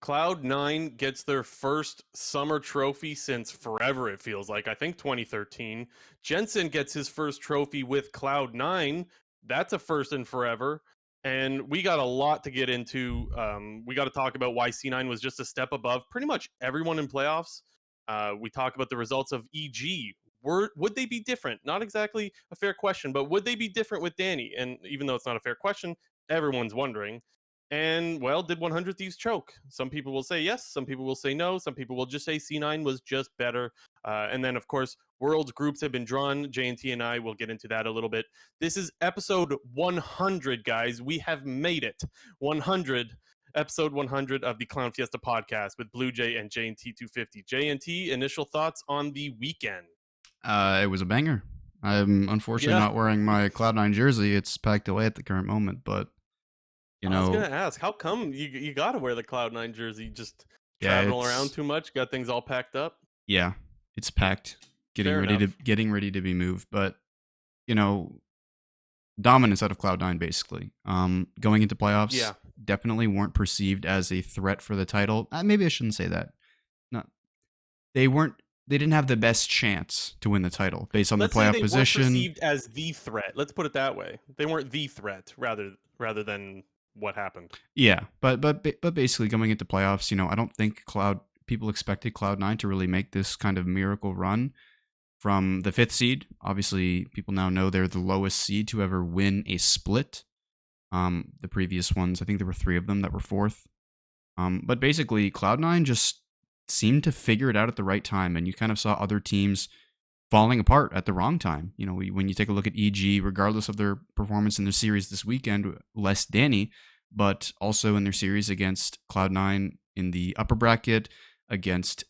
Cloud9 gets their first summer trophy since forever, it feels like. I think 2013. Jensen gets his first trophy with Cloud9. That's a first in forever. And we got a lot to get into. We got to talk about why C9 was just a step above pretty much everyone in playoffs. We talk about the results of EG. Would they be different? Not exactly a fair question, but would they be different with Danny? And even though it's not a fair question, everyone's wondering. And well, did 100 Thieves choke? Some people will say yes, some people will say no, some people will just say C9 was just better. And then, of course, Worlds groups have been drawn. JNT and I will get into that a little bit. This is episode 100, guys. We have made it. 100, episode 100 of the Clown Fiesta podcast with Blue Jay and JNT 250. JNT, initial thoughts on the weekend? It was a banger. I'm unfortunately not wearing my Cloud9 jersey. It's packed away at the current moment, but I was gonna ask, how come you gotta wear the Cloud9 jersey? Just traveling around too much? Got things all packed up? Yeah, it's packed. Getting ready to be moved. But dominance out of Cloud9 basically. Going into playoffs, definitely weren't perceived as a threat for the title. Maybe I shouldn't say that. No, they weren't. They didn't have the best chance to win the title based on their playoff position. Weren't perceived as the threat. Let's put it that way. They weren't the threat, rather than what happened. Yeah, but basically going into playoffs, I don't think people expected Cloud9 to really make this kind of miracle run from the 5th seed. Obviously, people now know they're the lowest seed to ever win a split. The previous ones, I think there were 3 of them that were 4th. But basically, Cloud9 just seemed to figure it out at the right time, and you kind of saw other teams falling apart at the wrong time. When you take a look at EG, regardless of their performance in their series this weekend, less Danny, but also in their series against Cloud9 in the upper bracket, against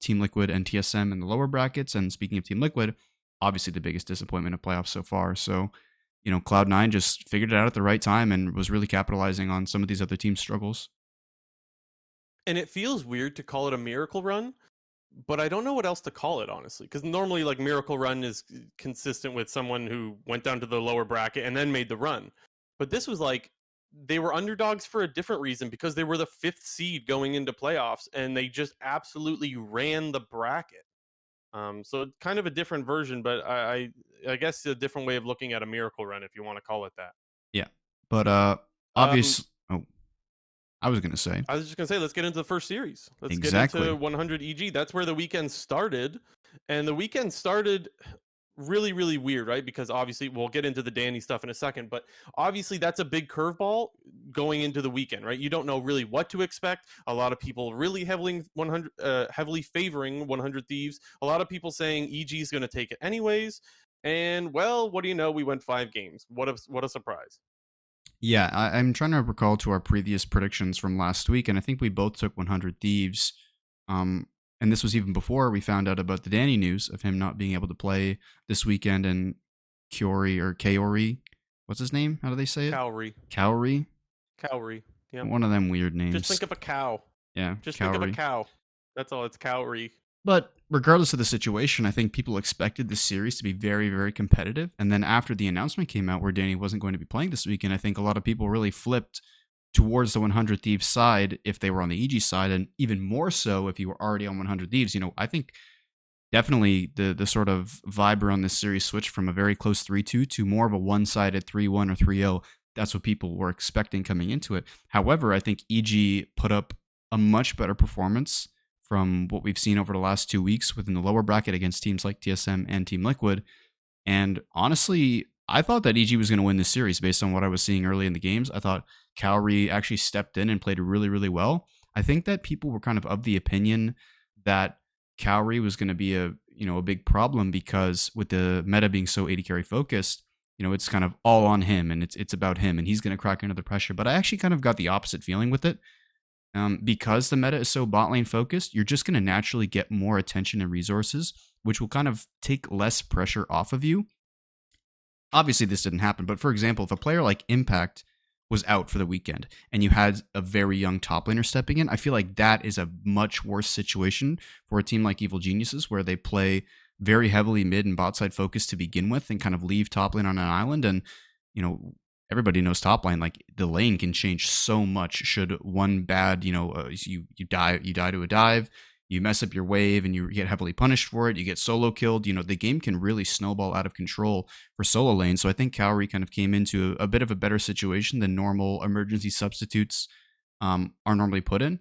Team Liquid and TSM in the lower brackets. And speaking of Team Liquid, obviously the biggest disappointment of playoffs so far. So, Cloud9 just figured it out at the right time and was really capitalizing on some of these other teams' struggles. And it feels weird to call it a miracle run, but I don't know what else to call it, honestly, because normally like miracle run is consistent with someone who went down to the lower bracket and then made the run. But this was like they were underdogs for a different reason, because they were the 5th seed going into playoffs and they just absolutely ran the bracket. So kind of a different version, but I guess a different way of looking at a miracle run, if you want to call it that. Yeah, but obviously, I was just going to say, let's get into the first series. Let's get into 100 EG. That's where the weekend started. And the weekend started really, really weird, right? Because obviously, we'll get into the Danny stuff in a second, but obviously that's a big curveball going into the weekend, right? You don't know really what to expect. A lot of people really heavily favoring 100 Thieves. A lot of people saying EG is going to take it anyways. And well, what do you know? We went 5 games. What a surprise. Yeah, I'm trying to recall to our previous predictions from last week, and I think we both took 100 Thieves. And this was even before we found out about the Danny news of him not being able to play this weekend, and Kaori, what's his name? How do they say it? Kaori. Yeah. One of them weird names. Just think of a cow. Yeah, think of a cow. That's all. It's Kaori. But regardless of the situation, I think people expected this series to be very, very competitive. And then after the announcement came out where Danny wasn't going to be playing this weekend, I think a lot of people really flipped towards the 100 Thieves side if they were on the EG side, and even more so if you were already on 100 Thieves. I think definitely the sort of vibe around this series switched from a very close 3-2 to more of a one-sided 3-1 or 3-0. That's what people were expecting coming into it. However, I think EG put up a much better performance from what we've seen over the last 2 weeks within the lower bracket against teams like TSM and Team Liquid. And honestly, I thought that EG was going to win this series based on what I was seeing early in the games. I thought Kaori actually stepped in and played really, really well. I think that people were kind of the opinion that Kaori was going to be a big problem, because with the meta being so AD carry focused, it's kind of all on him, and it's about him, and he's going to crack under the pressure. But I actually kind of got the opposite feeling with it. Because the meta is so bot lane focused, you're just going to naturally get more attention and resources, which will kind of take less pressure off of you. Obviously, this didn't happen, but for example, if a player like Impact was out for the weekend and you had a very young top laner stepping in, I feel like that is a much worse situation for a team like Evil Geniuses, where they play very heavily mid and bot side focused to begin with and kind of leave top lane on an island. And, everybody knows top lane, like the lane can change so much. Should one bad, you die to a dive, you mess up your wave and you get heavily punished for it, you get solo killed, the game can really snowball out of control for solo lane. So I think Cowrie kind of came into a bit of a better situation than normal emergency substitutes are normally put in.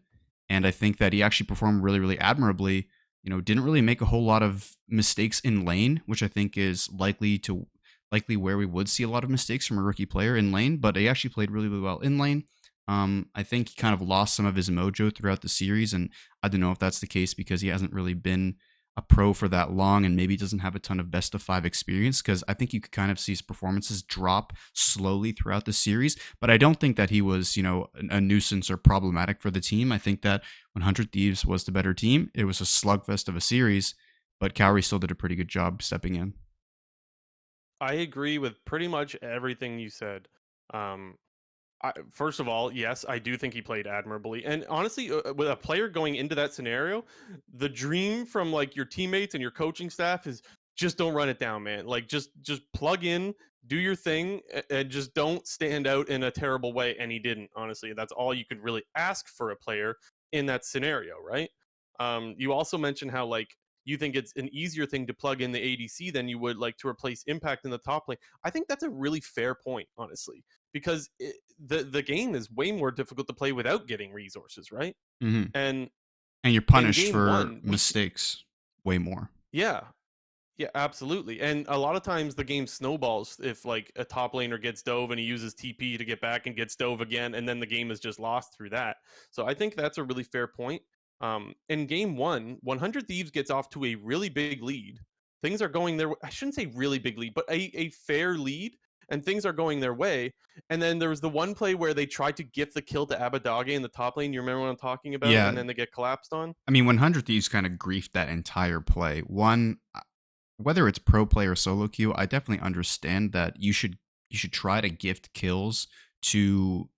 And I think that he actually performed really, really admirably. Didn't really make a whole lot of mistakes in lane, which I think is likely where we would see a lot of mistakes from a rookie player in lane, but he actually played really, really well in lane. I think he kind of lost some of his mojo throughout the series, and I don't know if that's the case because he hasn't really been a pro for that long and maybe doesn't have a ton of best of 5 experience, because I think you could kind of see his performances drop slowly throughout the series. But I don't think that he was, a nuisance or problematic for the team. I think that 100 Thieves was the better team. It was a slugfest of a series, but Cowrie still did a pretty good job stepping in. I agree with pretty much everything you said. First of all, yes, I do think he played admirably. And honestly, with a player going into that scenario, the dream from like your teammates and your coaching staff is just don't run it down, man. Like just plug in, do your thing, and just don't stand out in a terrible way. And he didn't, honestly. That's all you could really ask for a player in that scenario, right? You also mentioned how like you think it's an easier thing to plug in the ADC than you would like to replace Impact in the top lane. I think that's a really fair point, honestly, because the game is way more difficult to play without getting resources, right? Mm-hmm. And And you're in punished game for one, mistakes way more. yeah, yeah, absolutely. And a lot of times the game snowballs if like a top laner gets dove and he uses TP to get back and gets dove again, and then the game is just lost through that. So I think that's a really fair point. In game one, 100 Thieves gets off to a really big lead. Things are going their way. I shouldn't say really big lead, but a fair lead, and things are going their way. And then there was the one play where they tried to gift the kill to Abadage in the top lane. You remember what I'm talking about? Yeah. And then they get collapsed on. I mean, 100 Thieves kind of griefed that entire play. One, whether it's pro play or solo queue, I definitely understand that you should try to gift kills to,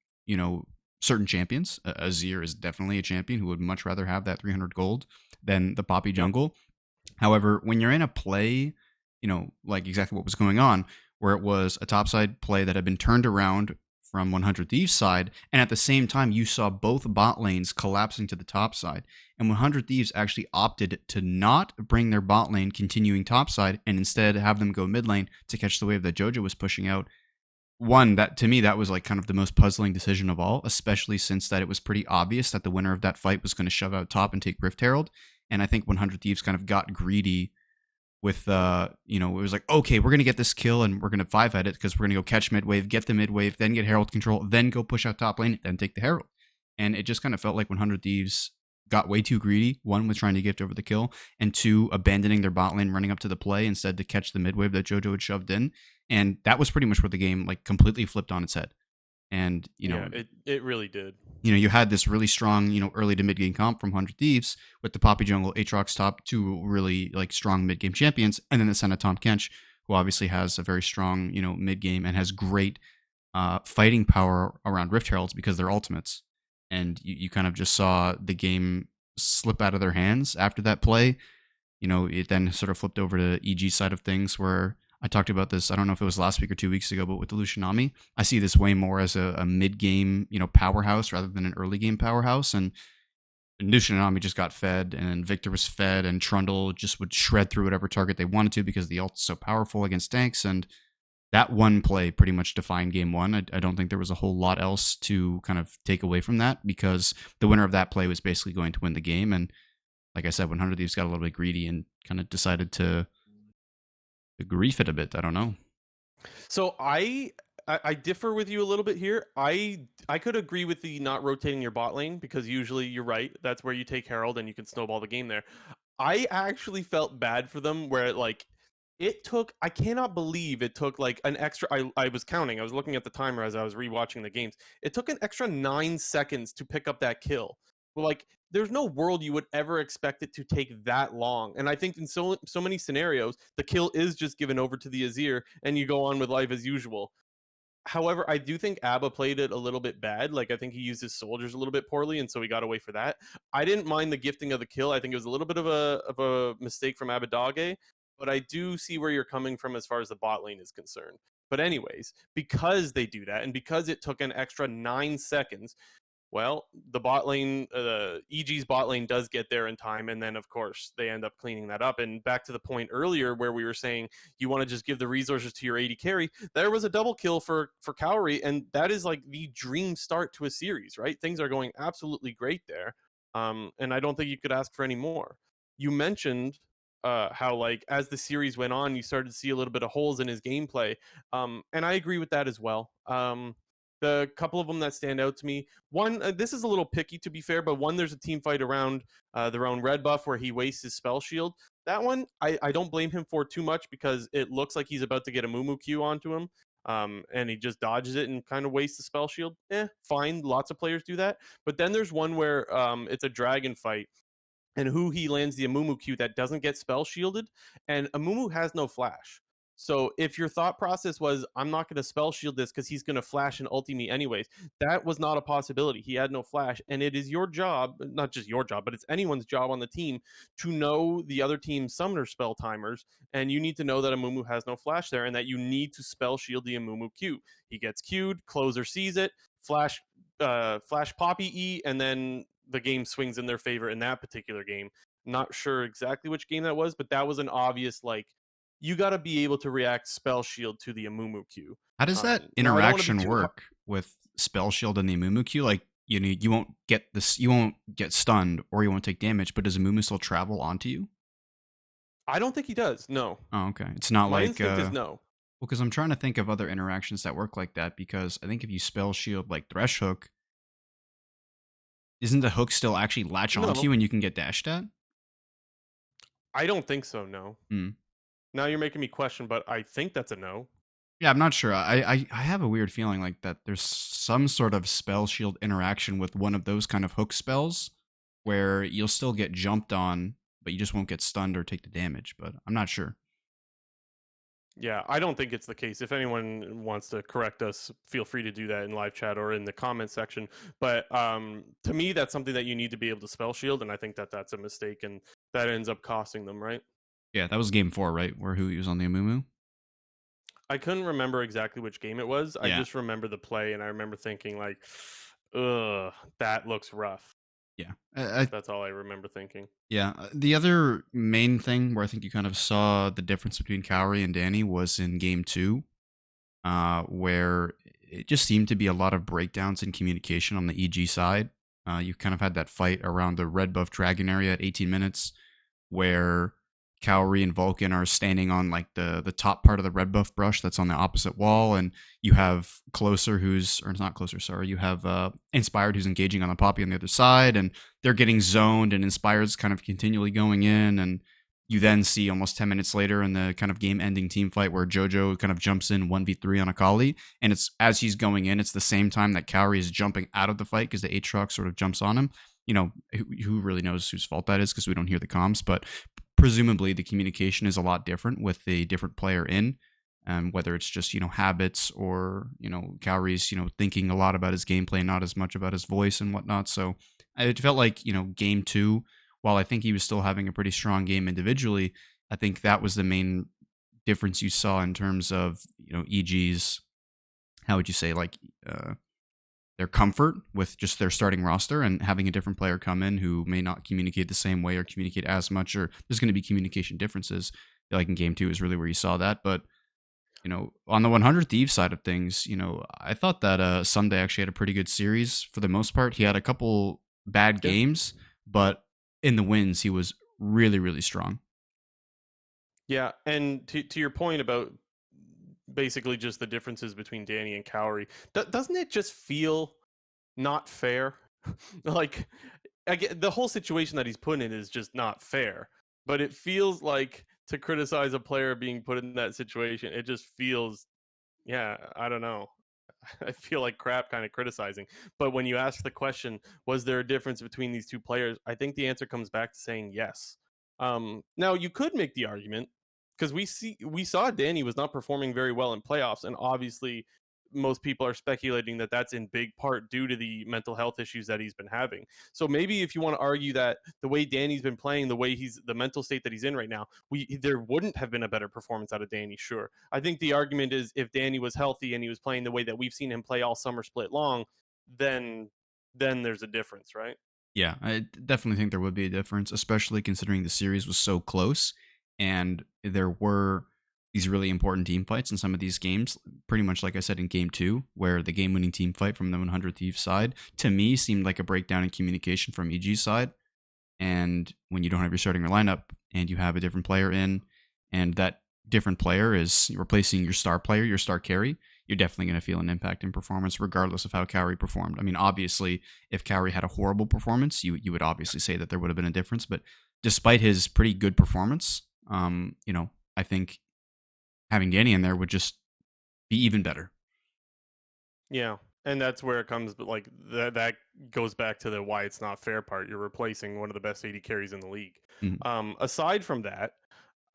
certain champions. Azir is definitely a champion who would much rather have that 300 gold than the Poppy jungle. However, when you're in a play, like exactly what was going on, where it was a topside play that had been turned around from 100 Thieves side, and at the same time you saw both bot lanes collapsing to the top side, and 100 Thieves actually opted to not bring their bot lane continuing top side and instead have them go mid lane to catch the wave that Jojo was pushing out. One, that to me, that was like kind of the most puzzling decision of all, especially since that it was pretty obvious that the winner of that fight was going to shove out top and take Rift Herald. And I think 100 Thieves kind of got greedy with, it was like, okay, we're going to get this kill and we're going to 5-head it because we're going to go catch mid wave, get the mid wave, then get Herald control, then go push out top lane, then take the Herald. And it just kind of felt like 100 Thieves got way too greedy. One, with trying to gift over the kill, and two, abandoning their bot lane, running up to the play instead to catch the mid wave that Jojo had shoved in. And that was pretty much where the game like completely flipped on its head. And, it really did. You had this really strong, early to mid game comp from 100 Thieves with the Poppy jungle, Aatrox top, two really like strong mid game champions, and then the Senna Tom Kench, who obviously has a very strong, mid game and has great fighting power around Rift Heralds because they're ultimates. And you kind of just saw the game slip out of their hands after that play. It then sort of flipped over to EG side of things, where I talked about this, I don't know if it was last week or 2 weeks ago, but with the Lucianami, I see this way more as a mid-game, powerhouse rather than an early-game powerhouse. And Lucianami just got fed, and Victor was fed, and Trundle just would shred through whatever target they wanted to because the ult's so powerful against tanks. And that one play pretty much defined game one. I don't think there was a whole lot else to kind of take away from that, because the winner of that play was basically going to win the game. And like I said, 100 Thieves got a little bit greedy and kind of decided to grief it a bit. I don't know. So I differ with you a little bit here. I could agree with the not rotating your bot lane, because usually you're right. That's where you take Herald and you can snowball the game there. I actually felt bad for them where like it took, I cannot believe it took like an extra, I was counting, I was looking at the timer as I was rewatching the games. It took an extra 9 seconds to pick up that kill. Well, like, there's no world you would ever expect it to take that long. And I think in so many scenarios, the kill is just given over to the Azir and you go on with life as usual. However, I do think Abba played it a little bit bad. Like, I think he used his soldiers a little bit poorly, and so he got away for that. I didn't mind the gifting of the kill. I think it was a little bit of a mistake from Abadage, but I do see where you're coming from as far as the bot lane is concerned. But anyways, because they do that and because it took an extra 9 seconds, well, the bot lane, EG's bot lane does get there in time, and then of course they end up cleaning that up. And back to the point earlier where we were saying you want to just give the resources to your AD carry, there was a double kill for Cowrie, and that is like the dream start to a series, right? Things are going absolutely great there, and I don't think you could ask for any more. You mentioned how like as the series went on, you started to see a little bit of holes in his gameplay, and I agree with that as well. The couple of them that stand out to me, one, this is a little picky to be fair, but one, there's a team fight around their own red buff where he wastes his spell shield. That one, I don't blame him for too much because it looks like he's about to get a Mumu Q onto him, and he just dodges it and kind of wastes the spell shield. Fine, lots of players do that. But then there's one where it's a dragon fight, and who he lands the Amumu Q that doesn't get spell shielded, and Amumu has no flash. So if your thought process was, I'm not going to spell shield this because he's going to flash and ulti me anyways, that was not a possibility. He had no flash, and it is your job, not just your job, but it's anyone's job on the team to know the other team's summoner spell timers, and you need to know that Amumu has no flash there and that you need to spell shield the Amumu Q. He gets queued, closer sees it, flash Poppy E, and then the game swings in their favor in that particular game. Not sure exactly which game that was, but that was an obvious, like, you got to be able to react spell shield to the Amumu Q. How does that Now, I don't wanna be interaction too work with spell shield and the Amumu Q? Like, you won't get this, you won't get stunned or you won't take damage, but does Amumu still travel onto you? I don't think he does. No. Oh, okay. It's not My like instinct is no. well, because I'm trying to think of other interactions that work like that. Because I think if you spell shield like Thresh Hook, isn't the hook still actually latch onto No, you and you can get dashed at? I don't think so. No. Hmm. Now you're making me question, but I think that's a no. Yeah, I'm not sure. I have a weird feeling like that there's some sort of spell shield interaction with one of those kind of hook spells where you'll still get jumped on, but you just won't get stunned or take the damage. But I'm not sure. Yeah, I don't think it's the case. If anyone wants to correct us, feel free to do that in live chat or in the comment section. But to me, that's something that you need to be able to spell shield, and I think that that's a mistake, and that ends up costing them, right? Yeah, that was game 4, right? Where who was on the Amumu? I couldn't remember exactly which game it was. I Yeah. just remember the play, and I remember thinking like, ugh, that looks rough. Yeah. That's all I remember thinking. Yeah. The other main thing where I think you kind of saw the difference between Cowrie and Danny was in game 2, where it just seemed to be a lot of breakdowns in communication on the EG side. You kind of had that fight around the red buff dragon area at 18 minutes where Cowrie and Vulcan are standing on like the top part of the red buff brush that's on the opposite wall, and you have Closer or not Closer, sorry, you have Inspired who's engaging on the Poppy on the other side, and they're getting zoned, and Inspired's kind of continually going in, and you then see almost 10 minutes later in the kind of game-ending team fight where Jojo kind of jumps in 1v3 on Akali, and it's as he's going in, it's the same time that Cowrie is jumping out of the fight because the Aatrox sort of jumps on him. You know, who really knows whose fault that is because we don't hear the comms, but presumably the communication is a lot different with a different player in, whether it's just, habits or, Cowrie's, thinking a lot about his gameplay, not as much about his voice and whatnot. So it felt like, game 2, while I think he was still having a pretty strong game individually, I think that was the main difference you saw in terms of, EG's, how would you say, like, their comfort with just their starting roster and having a different player come in who may not communicate the same way or communicate as much, or there's going to be communication differences. Like in game 2 is really where you saw that. But, on the 100 Thieves side of things, I thought that Sunday actually had a pretty good series for the most part. He had a couple bad games, but in the wins, he was really, really strong. Yeah, and to your point about basically just the differences between Danny and Cowrie, doesn't it just feel not fair? Like, the whole situation that he's put in is just not fair, but it feels like to criticize a player being put in that situation, it just feels, yeah, I don't know. I feel like crap kind of criticizing. But when you ask the question, was there a difference between these two players? I think the answer comes back to saying yes. Now, you could make the argument, because we saw Danny was not performing very well in playoffs, and obviously most people are speculating that that's in big part due to the mental health issues that he's been having. So maybe if you want to argue that the way Danny's been playing, the way the mental state that he's in right now, there wouldn't have been a better performance out of Danny. Sure, I think the argument is if Danny was healthy and he was playing the way that we've seen him play all summer split long, then there's a difference, right? Yeah, I definitely think there would be a difference, especially considering the series was so close and there were these really important team fights in some of these games. Pretty much like I said in game 2, where the game winning team fight from the 100 Thieves side, to me, seemed like a breakdown in communication from EG's side. And when you don't have your starting lineup and you have a different player in, and that different player is replacing your star player, your star carry, you're definitely going to feel an impact in performance, regardless of how Cowrie performed. I mean, obviously, if Cowrie had a horrible performance, you would obviously say that there would have been a difference. But despite his pretty good performance, I think having Danny in there would just be even better. Yeah, and that's where it comes. But like that goes back to the why it's not fair part. You're replacing one of the best AD carries in the league. Mm-hmm. Aside from that,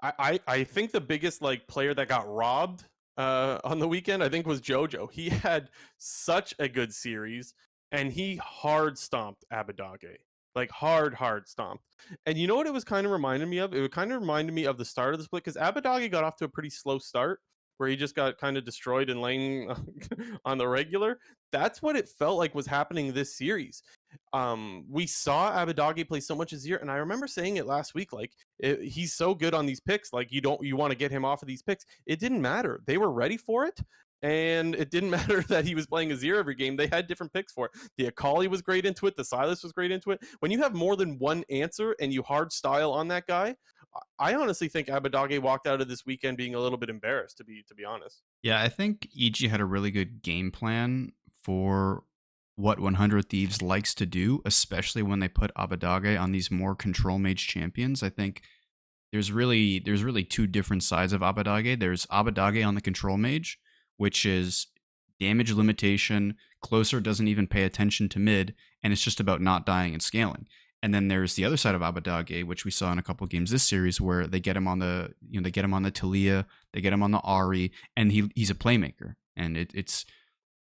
I think the biggest like player that got robbed on the weekend, I think, was JoJo. He had such a good series, and he hard stomped Abadage. Like hard stomped. And you know what it was kind of reminding me of? It kind of reminded me of the start of the split, because Abadage got off to a pretty slow start where he just got kind of destroyed in lane on the regular. That's what it felt like was happening this series. We saw Abadage play so much this year, and I remember saying it last week, like he's so good on these picks, like you want to get him off of these picks. It didn't matter. They were ready for it. And it didn't matter that he was playing a zero every game. They had different picks for it. The Akali was great into it. The Silas was great into it. When you have more than one answer and you hard style on that guy, I honestly think Abadage walked out of this weekend being a little bit embarrassed, to be honest. Yeah, I think EG had a really good game plan for what 100 Thieves likes to do, especially when they put Abadage on these more control mage champions. I think there's really two different sides of Abadage. There's Abadage on the control mage, which is damage limitation, closer doesn't even pay attention to mid, and it's just about not dying and scaling. And then there's the other side of Abadage, which we saw in a couple of games this series, where they get him on the Talia, they get him on the Ari, and he's a playmaker. And it's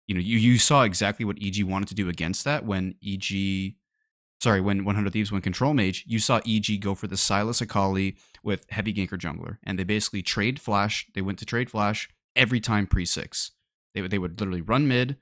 you saw exactly what EG wanted to do against that when 100 Thieves went control mage. You saw EG go for the Silas Akali with heavy ganker jungler, and they basically trade flash. They went to trade flash every time pre-6. They would literally run mid,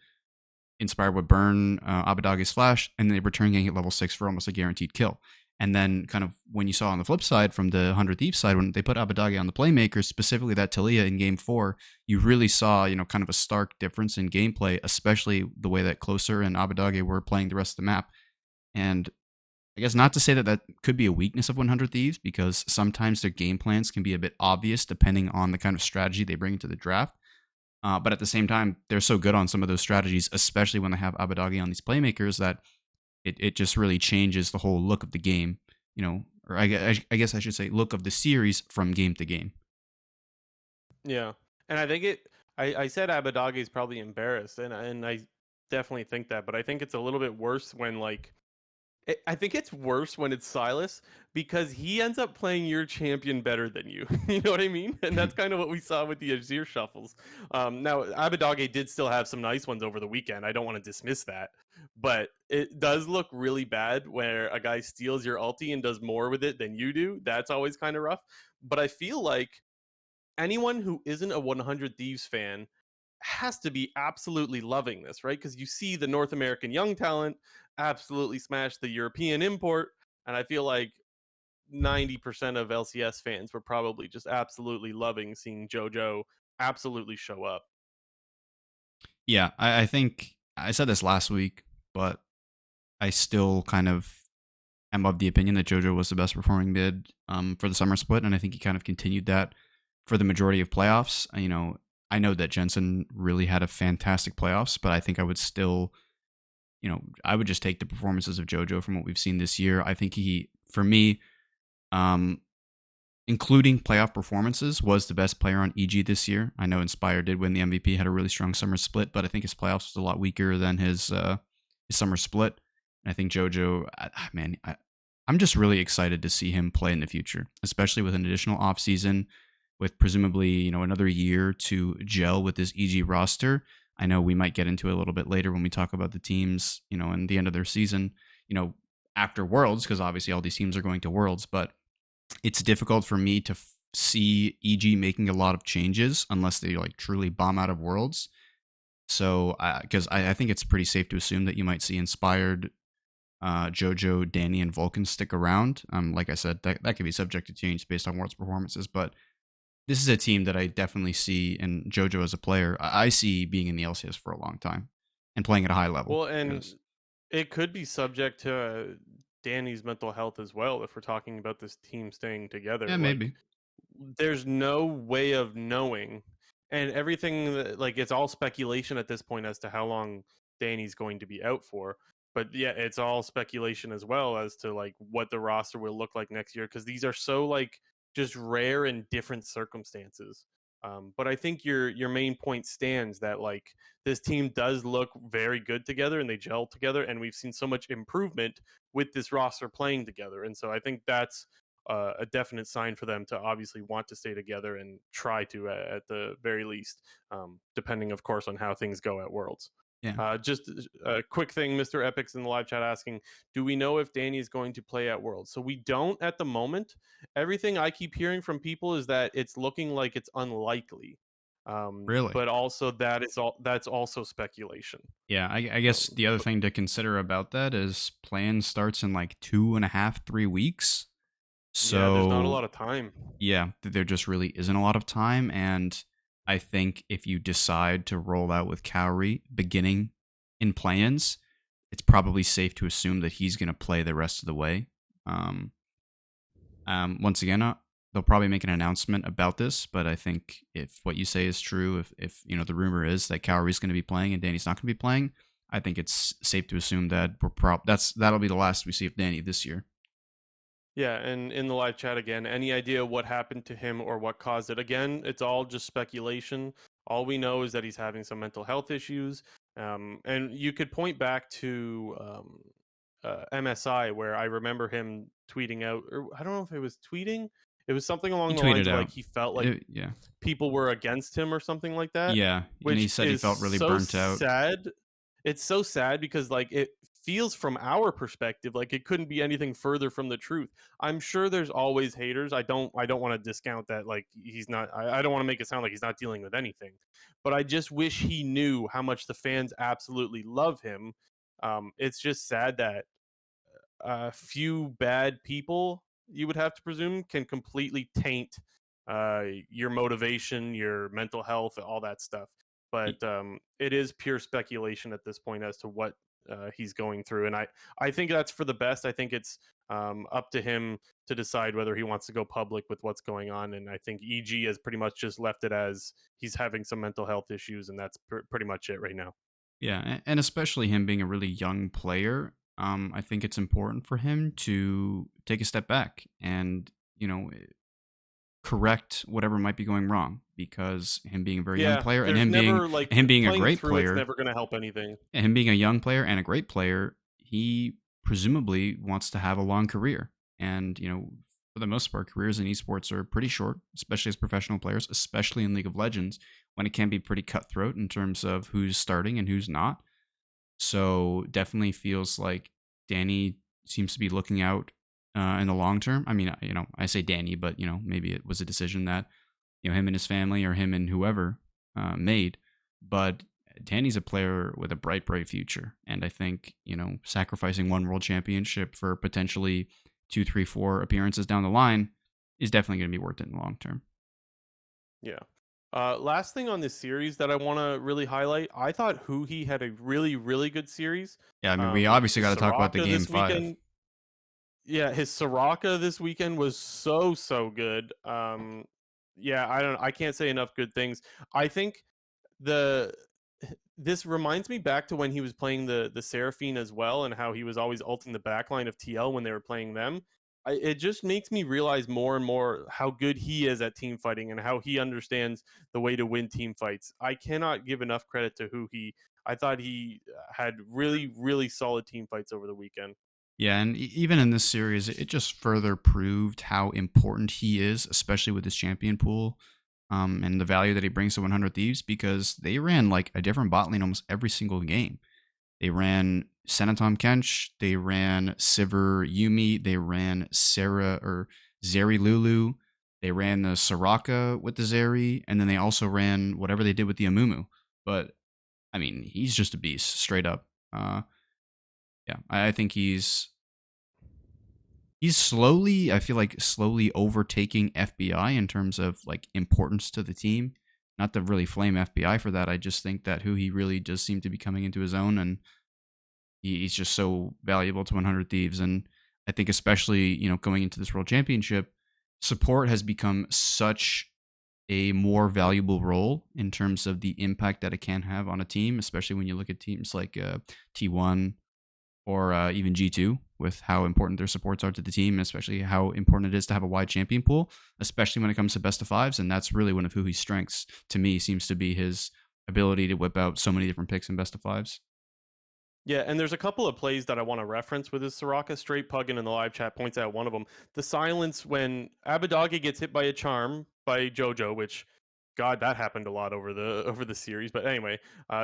Inspire would burn Abadage's flash, and then they return gank at level 6 for almost a guaranteed kill. And then kind of when you saw on the flip side from the 100 Thieves side, when they put Abadage on the playmakers, specifically that Talia in game 4, you really saw, kind of a stark difference in gameplay, especially the way that Closer and Abadage were playing the rest of the map. And I guess not to say that could be a weakness of 100 Thieves, because sometimes their game plans can be a bit obvious depending on the kind of strategy they bring into the draft. But at the same time, they're so good on some of those strategies, especially when they have Abadage on these playmakers, that it just really changes the whole look of the game, or I guess I should say look of the series from game to game. Yeah. And I think I said Abadage is probably embarrassed, and I definitely think that, but I think it's a little bit worse when I think it's worse when it's Silas, because he ends up playing your champion better than you. You know what I mean? And that's kind of what we saw with the Azir shuffles. Now, Abadage did still have some nice ones over the weekend. I don't want to dismiss that. But it does look really bad where a guy steals your ulti and does more with it than you do. That's always kind of rough. But I feel like anyone who isn't a 100 Thieves fan has to be absolutely loving this, right? Because you see the North American young talent absolutely smash the European import, and I feel like 90% of LCS fans were probably just absolutely loving seeing JoJo absolutely show up. Yeah, I think I said this last week, but I still kind of am of the opinion that JoJo was the best performing mid for the summer split, and I think he kind of continued that for the majority of playoffs. I know that Jensen really had a fantastic playoffs, but I think I would still, I would just take the performances of JoJo from what we've seen this year. I think he, for me, including playoff performances, was the best player on EG this year. I know Inspire did win the MVP, had a really strong summer split, but I think his playoffs was a lot weaker than his summer split. And I think JoJo, I'm just really excited to see him play in the future, especially with an additional offseason, with presumably, another year to gel with this EG roster. I know we might get into it a little bit later when we talk about the teams, in the end of their season, after Worlds, because obviously all these teams are going to Worlds, but it's difficult for me to see EG making a lot of changes unless they like truly bomb out of Worlds. So, because I think it's pretty safe to assume that you might see Inspired, Jojo, Danny, and Vulcan stick around. Like I said, that could be subject to change based on Worlds performances, but this is a team that I definitely see, and Jojo as a player, I see being in the LCS for a long time and playing at a high level. Well, and it could be subject to Danny's mental health as well if we're talking about this team staying together. Yeah, Like, maybe. there's no way of knowing, and everything like it's all speculation at this point as to how long Danny's going to be out for. But yeah, it's all speculation as well as to like what the roster will look like next year, because these are so like just rare and different circumstances. But I think your main point stands that like this team does look very good together and they gel together, and we've seen so much improvement with this roster playing together, and so I think that's a definite sign for them to obviously want to stay together and try to at the very least, depending of course on how things go at Worlds. Yeah, Just a quick thing, Mr. Epic's in the live chat asking, do we know if Danny is going to play at Worlds? So we don't at the moment. Everything I keep hearing from people is that it's looking like it's unlikely. really. But also that's also speculation. Yeah, I guess the other thing to consider about that is plan starts in like 2.5, 3 weeks. Yeah, there's not a So lot of time. yeah, there just really isn't a lot of time. And I think if you decide to roll out with Cowrie beginning in plans, it's probably safe to assume that he's going to play the rest of the way. Um, Once again, they'll probably make an announcement about this, but I think if what you say is true, if the rumor is that Cowrie's going to be playing and Danny's not going to be playing, I think it's safe to assume that that'll be the last we see of Danny this year. Yeah, and in the live chat again, any idea what happened to him or what caused it? Again, it's all just speculation. All we know is that he's having some mental health issues. And you could point back to MSI, where I remember him tweeting out, or I don't know if it was tweeting. It was something He along the tweeted lines of like out, he felt like yeah, people were against him or something like that, yeah, and he which said he is felt really so burnt out. sad. It's so sad because like it feels from our perspective like it couldn't be anything further from the truth. I'm sure there's always haters. I don't want to discount that like he's not I don't want to make it sound like he's not dealing with anything. But I just wish he knew how much the fans absolutely love him. It's just sad that a few bad people, you would have to presume, can completely taint your motivation, your mental health, all that stuff. But it is pure speculation at this point as to what he's going through, and I think that's for the best. I think it's up to him to decide whether he wants to go public with what's going on, and I think EG has pretty much just left it as he's having some mental health issues, and that's pretty much it right now. Yeah, and especially him being a really young player, I think it's important for him to take a step back and correct whatever might be going wrong, because him being a very young Yeah, player and there's never like him being a playing great through. It's player never going to help anything. and him being a young player and a great player, he presumably wants to have a long career. And for the most part, careers in esports are pretty short, especially as professional players, especially in League of Legends, when it can be pretty cutthroat in terms of who's starting and who's not. So definitely feels like Danny seems to be looking out in the long term. I mean, I say Danny, but maybe it was a decision that him and his family or him and whoever made. But Danny's a player with a bright, bright future, and I think sacrificing one world championship for potentially 2, 3, 4 appearances down the line is definitely going to be worth it in the long term. Yeah. Last thing on this series that I want to really highlight, I thought Huhi had a really, really good series. Yeah, I mean, we obviously His got to talk about the Soraka game this 5. weekend, yeah, his Soraka this weekend was so good. Yeah, I can't say enough good things. I think the this reminds me back to when he was playing the Seraphine as well, and how he was always ulting the backline of TL when they were playing them. It just makes me realize more and more how good he is at team fighting and how he understands the way to win team fights. I cannot give enough credit to who he. I thought he had really, really solid team fights over the weekend. Yeah, and even in this series, it just further proved how important he is, especially with his champion pool. and the value that he brings to 100 Thieves, because they ran like a different bot lane almost every single game. They ran Senatom Kench, they ran Sivir Yumi, they ran Sarah or Zeri Lulu, they ran the Soraka with the Zeri, and then they also ran whatever they did with the Amumu. But I mean, he's just a beast, straight up. Yeah, I think he's slowly, I feel like slowly overtaking FBI in terms of like importance to the team. Not to really flame FBI for that. I just think that who he really does seem to be coming into his own, and he's just so valuable to 100 Thieves. And I think especially, going into this World Championship, support has become such a more valuable role in terms of the impact that it can have on a team, especially when you look at teams like T1 or even G2, with how important their supports are to the team, especially how important it is to have a wide champion pool, especially when it comes to best of fives. And that's really one of who his strengths, to me, seems to be his ability to whip out so many different picks in best of fives. Yeah, and there's a couple of plays that I want to reference with his Soraka. Straight Puggin in the live chat points out one of them. The silence when Abadagi gets hit by a charm by Jojo, which, God, that happened a lot over the series. But anyway,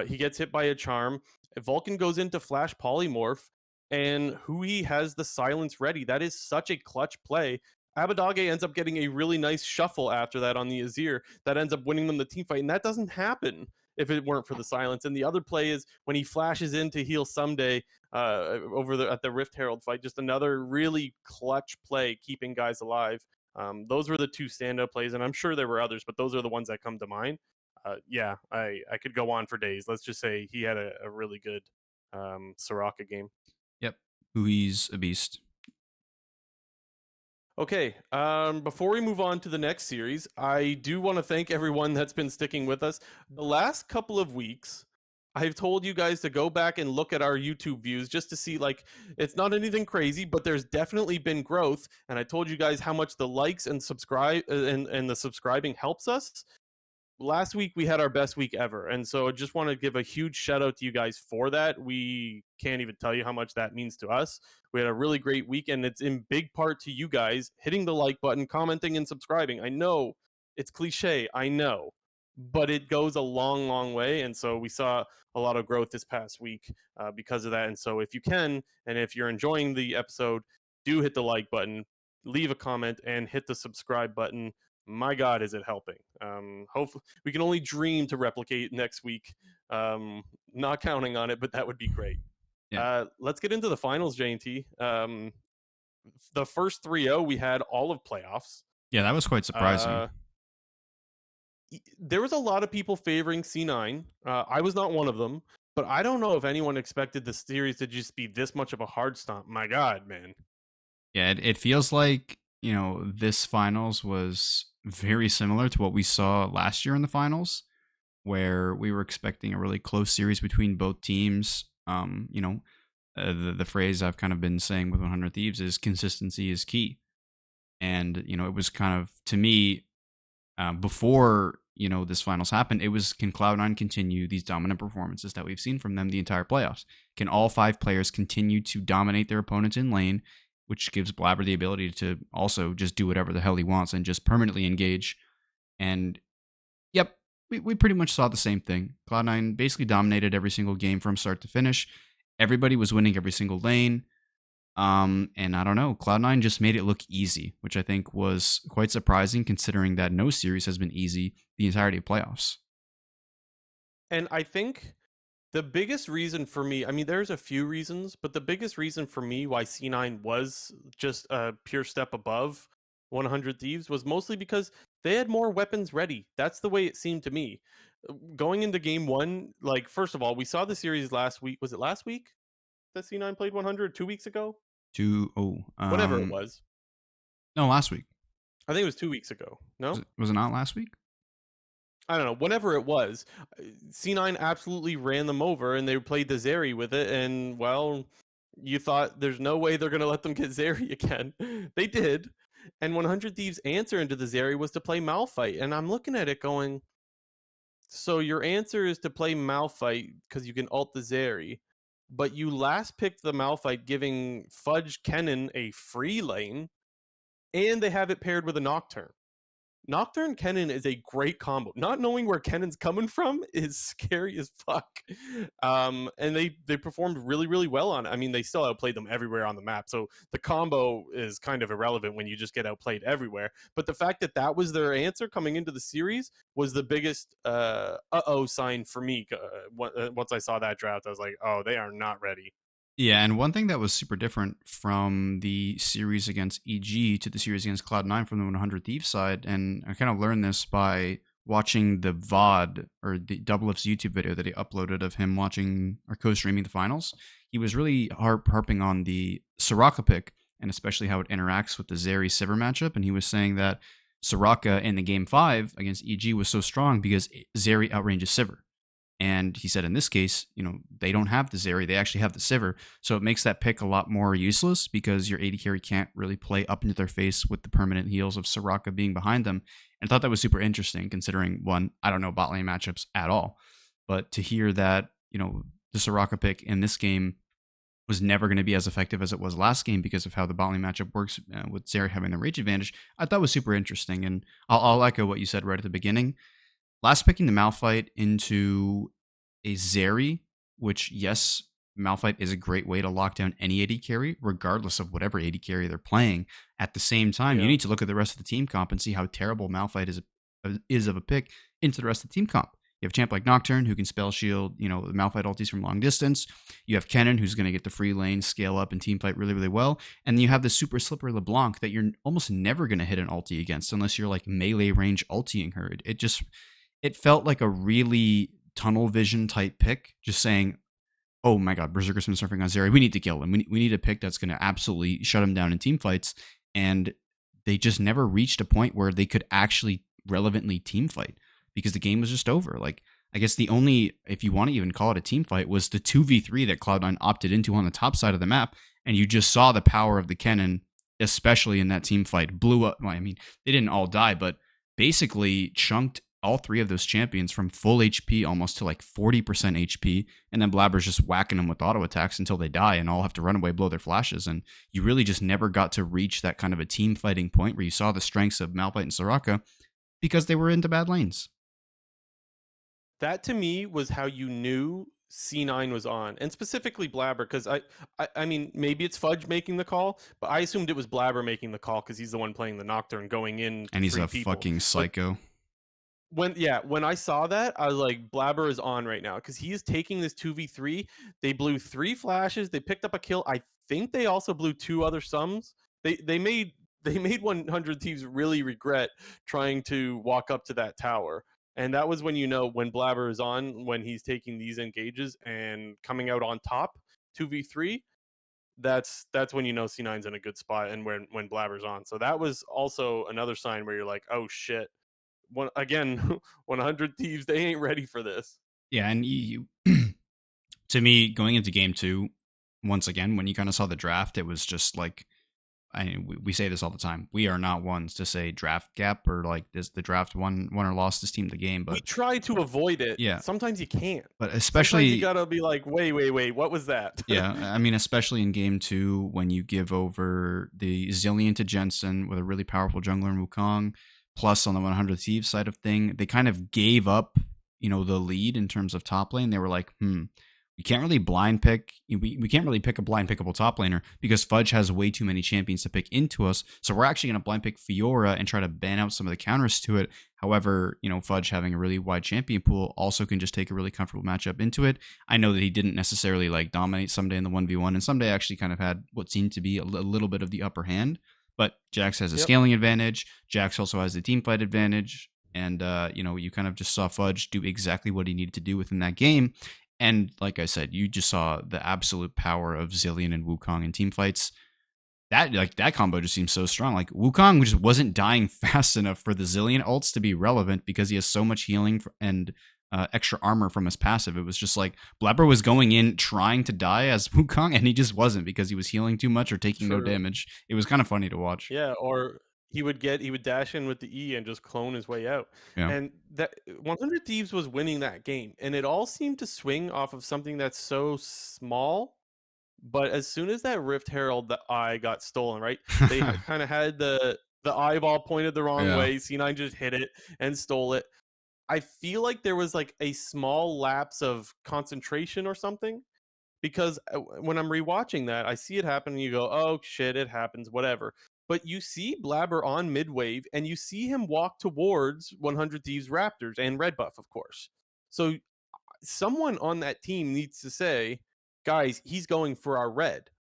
he gets hit by a charm. Vulcan goes into Flash Polymorph, and Hui has the silence ready. That is such a clutch play. Abadage ends up getting a really nice shuffle after that on the Azir that ends up winning them the team fight, and that doesn't happen if it weren't for the silence. And the other play is when he flashes in to heal Someday at the Rift Herald fight. Just another really clutch play, keeping guys alive. Those were the two standout plays, and I'm sure there were others, but those are the ones that come to mind. Yeah, I could go on for days. Let's just say he had a really good Soraka game. Yep, he's a beast. Okay, before we move on to the next series, I do want to thank everyone that's been sticking with us. The last couple of weeks, I've told you guys to go back and look at our YouTube views just to see, like, it's not anything crazy, but there's definitely been growth. And I told you guys how much the likes and subscribe and the subscribing helps us. Last week we had our best week ever, and so I just want to give a huge shout out to you guys for that. We can't even tell you how much that means to us. We had a really great week, and it's in big part to you guys hitting the like button, commenting, and subscribing. I know it's cliche, I know, but it goes a long way, and so we saw a lot of growth this past week because of that. And so if you can, and if you're enjoying the episode, do hit the like button, leave a comment, and hit the subscribe button. My God, is it helping? Hopefully, we can only dream to replicate next week. Not counting on it, but that would be great. Yeah. Let's get into the finals, J&T. The first 3-0, we had all of playoffs. Yeah, that was quite surprising. There was a lot of people favoring C9. I was not one of them, but I don't know if anyone expected the series to just be this much of a hard stomp. My God, man. Yeah, it feels like, this finals was very similar to what we saw last year in the finals, where we were expecting a really close series between both teams. The phrase I've kind of been saying with 100 Thieves is consistency is key. And, it was kind of, to me, before, this finals happened, it was, can Cloud9 continue these dominant performances that we've seen from them the entire playoffs? Can all 5 players continue to dominate their opponents in lane, which gives Blabber the ability to also just do whatever the hell he wants and just permanently engage? And yep, we pretty much saw the same thing. Cloud9 basically dominated every single game from start to finish. Everybody was winning every single lane. And I don't know, Cloud9 just made it look easy, which I think was quite surprising considering that no series has been easy the entirety of playoffs. And I think the biggest reason for me, I mean, there's a few reasons, but the biggest reason for me why C9 was just a pure step above 100 Thieves was mostly because they had more weapons ready. That's the way it seemed to me. Going into game 1, like, first of all, we saw the series last week. Was it last week that C9 played 100? 2 weeks ago? Whatever it was. No, last week. I think it was 2 weeks ago. No? Was it not last week? I don't know, whenever it was, C9 absolutely ran them over, and they played the Zeri with it, and, well, you thought there's no way they're going to let them get Zeri again. They did, and 100 Thieves' answer into the Zeri was to play Malphite, and I'm looking at it going, so your answer is to play Malphite because you can ult the Zeri, but you last picked the Malphite giving Fudge Kennen a free lane, and they have it paired with a Nocturne. Nocturne Kennen is a great combo. Not knowing where Kennen's coming from is scary as fuck. And they performed really, really well on it. I mean, they still outplayed them everywhere on the map. So the combo is kind of irrelevant when you just get outplayed everywhere. But the fact that that was their answer coming into the series was the biggest uh-oh sign for me. Once I saw that draft, I was like, oh, they are not ready. Yeah, and one thing that was super different from the series against EG to the series against Cloud9 from the 100 Thieves side, and I kind of learned this by watching the VOD or the Doublelift's YouTube video that he uploaded of him watching or co-streaming the finals. He was really harping on the Soraka pick and especially how it interacts with the Zeri Sivir matchup, and he was saying that Soraka in the game 5 against EG was so strong because Zeri outranges Sivir. And he said in this case, they don't have the Zeri, they actually have the Sivir. So it makes that pick a lot more useless because your AD carry can't really play up into their face with the permanent heals of Soraka being behind them. And I thought that was super interesting considering, one, I don't know bot lane matchups at all. But to hear that, the Soraka pick in this game was never going to be as effective as it was last game because of how the bot lane matchup works with Zeri having the rage advantage, I thought was super interesting. And I'll echo what you said right at the beginning. Last picking the Malphite into a Zeri, which, yes, Malphite is a great way to lock down any AD carry, regardless of whatever AD carry they're playing. At the same time, you need to look at the rest of the team comp and see how terrible Malphite is of a pick into the rest of the team comp. You have a champ like Nocturne, who can spell shield, the Malphite ultis from long distance. You have Kennen, who's going to get the free lane, scale up, and team fight really, really well. And then you have the super slippery LeBlanc that you're almost never going to hit an ulti against unless you're like melee range ultiing her. It felt like a really tunnel vision type pick, just saying, oh my god, Berserker's been surfing on Zeri, we need to kill him. We need a pick that's going to absolutely shut him down in team fights. And they just never reached a point where they could actually relevantly team fight because the game was just over. Like, I guess the only, if you want to even call it a team fight, was the 2v3 that Cloud9 opted into on the top side of the map. And you just saw the power of the Kennen, especially in that team fight, blew up. Well, I mean, they didn't all die, but basically chunked all three of those champions from full HP almost to like 40% HP, and then Blabber's just whacking them with auto attacks until they die and all have to run away, blow their flashes, and you really just never got to reach that kind of a team fighting point where you saw the strengths of Malphite and Soraka because they were into bad lanes. That to me was how you knew C9 was on, and specifically Blabber, because I mean, maybe it's Fudge making the call, but I assumed it was Blabber making the call because he's the one playing the Nocturne going in, and he's a fucking psycho. When I saw that, I was like, Blabber is on right now because he is taking this 2v3. They blew 3 flashes. They picked up a kill. I think they also blew 2 other sums. They made 100 Thieves really regret trying to walk up to that tower. And that was when when Blabber is on, when he's taking these engages and coming out on top 2v3. That's when C9's in a good spot and when Blabber's on. So that was also another sign where you're like, oh shit. 100 Thieves, they ain't ready for this. Yeah, and you to me, going into game 2, once again, when you kind of saw the draft, it was just like, we say this all the time. We are not ones to say draft gap or like this the draft won or lost this team the game, but we try to avoid it. Yeah, sometimes you can't. But especially sometimes you gotta be like, wait, what was that? Yeah, I mean, especially in game 2 when you give over the Zilean to Jensen with a really powerful jungler in Wukong. Plus, on the 100 Thieves side of thing, they kind of gave up, the lead in terms of top lane. They were like, we can't really blind pick. We can't really pick a blind pickable top laner because Fudge has way too many champions to pick into us. So we're actually going to blind pick Fiora and try to ban out some of the counters to it. However, Fudge having a really wide champion pool also can just take a really comfortable matchup into it. I know that he didn't necessarily like dominate someday in the 1v1 and someday actually kind of had what seemed to be a little bit of the upper hand. But Jax has a scaling advantage. Jax also has the team fight advantage. And, you kind of just saw Fudge do exactly what he needed to do within that game. And like I said, you just saw the absolute power of Zilean and Wukong in team fights. That combo just seems so strong. Like Wukong just wasn't dying fast enough for the Zilean ults to be relevant because he has so much healing and extra armor from his passive. It was just like Blabber was going in trying to die as Wukong, and he just wasn't because he was healing too much or taking no damage. It was kind of funny to watch. Yeah, or he would dash in with the E and just clone his way out. Yeah. And that 100 Thieves was winning that game, and it all seemed to swing off of something that's so small. But as soon as that Rift Herald, the eye got stolen, right? They kind of had the the eyeball pointed the wrong Yeah. way. C9 just hit it and stole it. I feel like there was like a small lapse of concentration or something, because when I'm rewatching that, I see it happen and you go, oh shit, it happens, whatever. But you see Blabber on mid wave and you see him walk towards 100 Thieves Raptors and Red Buff, of course. So someone on that team needs to say, guys, he's going for our red.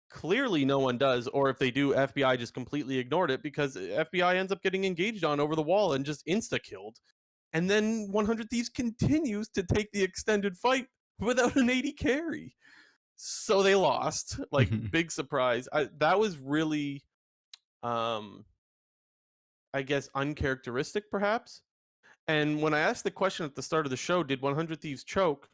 Clearly no one does, or if they do, FBI just completely ignored it, because FBI ends up getting engaged on over the wall and just insta killed. And then 100 Thieves continues to take the extended fight without an 80 carry. So they lost. Like, big surprise. That was really, I guess, uncharacteristic, perhaps. And when I asked the question at the start of the show, did 100 Thieves choke?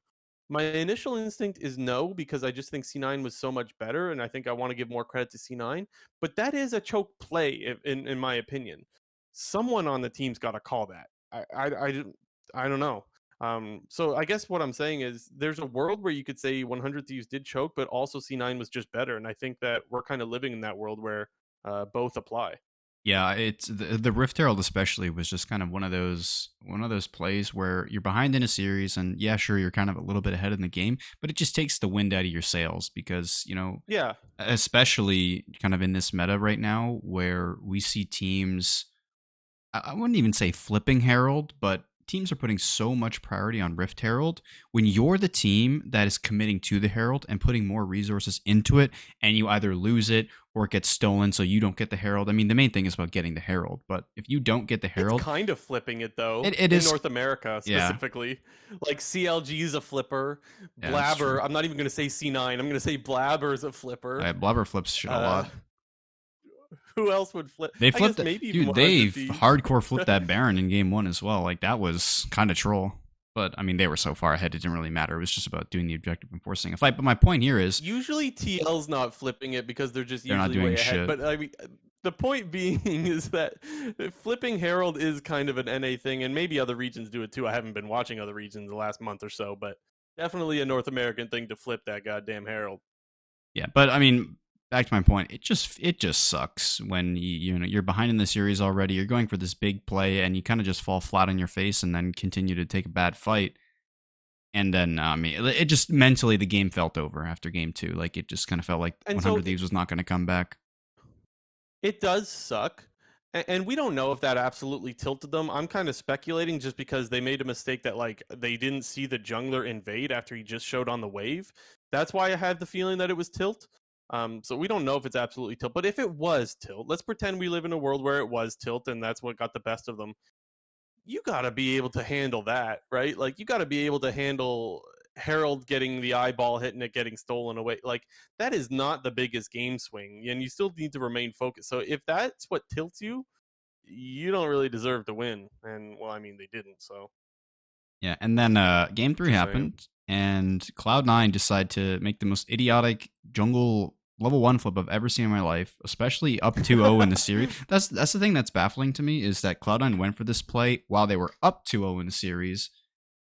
My initial instinct is no, because I just think C9 was so much better, and I think I want to give more credit to C9. But that is a choke play, in my opinion. Someone on the team's got to call that. I don't know. So I guess what I'm saying is there's a world where you could say 100 Thieves did choke, but also C9 was just better, and I think that we're kind of living in that world where both apply. Yeah, it's the Rift Herald especially was just kind of one of those plays where you're behind in a series, and yeah, sure, you're kind of a little bit ahead in the game, but it just takes the wind out of your sails, because Yeah, especially kind of in this meta right now where we see teams, I wouldn't even say flipping Herald, but teams are putting so much priority on Rift Herald. When you're the team that is committing to the Herald and putting more resources into it, and you either lose it or it gets stolen so you don't get the Herald. I mean, the main thing is about getting the Herald, but if you don't get the Herald... It's kind of flipping it, though, it in is North America, specifically. Yeah. Like, CLG is a flipper. Yeah, Blabber, I'm not even going to say C9. I'm going to say Blabber is a flipper. Blabber flips shit a lot. Who else would flip? They flipped I guess maybe dude. They hardcore flipped that Baron in game 1 as well. Like, that was kind of troll. But I mean, they were so far ahead, it didn't really matter. It was just about doing the objective and forcing a fight. But my point here is, usually TL's not flipping it because they're usually not doing way ahead. shit. But I mean, the point being is that flipping Herald is kind of an NA thing, and maybe other regions do it too. I haven't been watching other regions the last month or so, but definitely a North American thing to flip that goddamn Herald. Yeah, but I mean, back to my point, it just sucks when you're behind in the series already. You're going for this big play, and you kind of just fall flat on your face, and then continue to take a bad fight. And then, it just mentally, the game felt over after game 2. Like, it just kind of felt like 100 Thieves was not going to come back. It does suck. And we don't know if that absolutely tilted them. I'm kind of speculating just because they made a mistake that, like, they didn't see the jungler invade after he just showed on the wave. That's why I had the feeling that it was tilt. So we don't know if it's absolutely tilt. But if it was tilt, let's pretend we live in a world where it was tilt and that's what got the best of them. You got to be able to handle that, right? Like, you got to be able to handle Herald getting the eyeball hit and it getting stolen away. Like, that is not the biggest game swing, and you still need to remain focused. So if that's what tilts you, you don't really deserve to win. And, well, I mean, they didn't, so. Yeah, and then game 3 happened, and Cloud9 decided to make the most idiotic jungle level 1 flip I've ever seen in my life, especially up 2-0 in the series. That's the thing that's baffling to me, is that Cloud9 went for this play while they were up 2-0 in the series,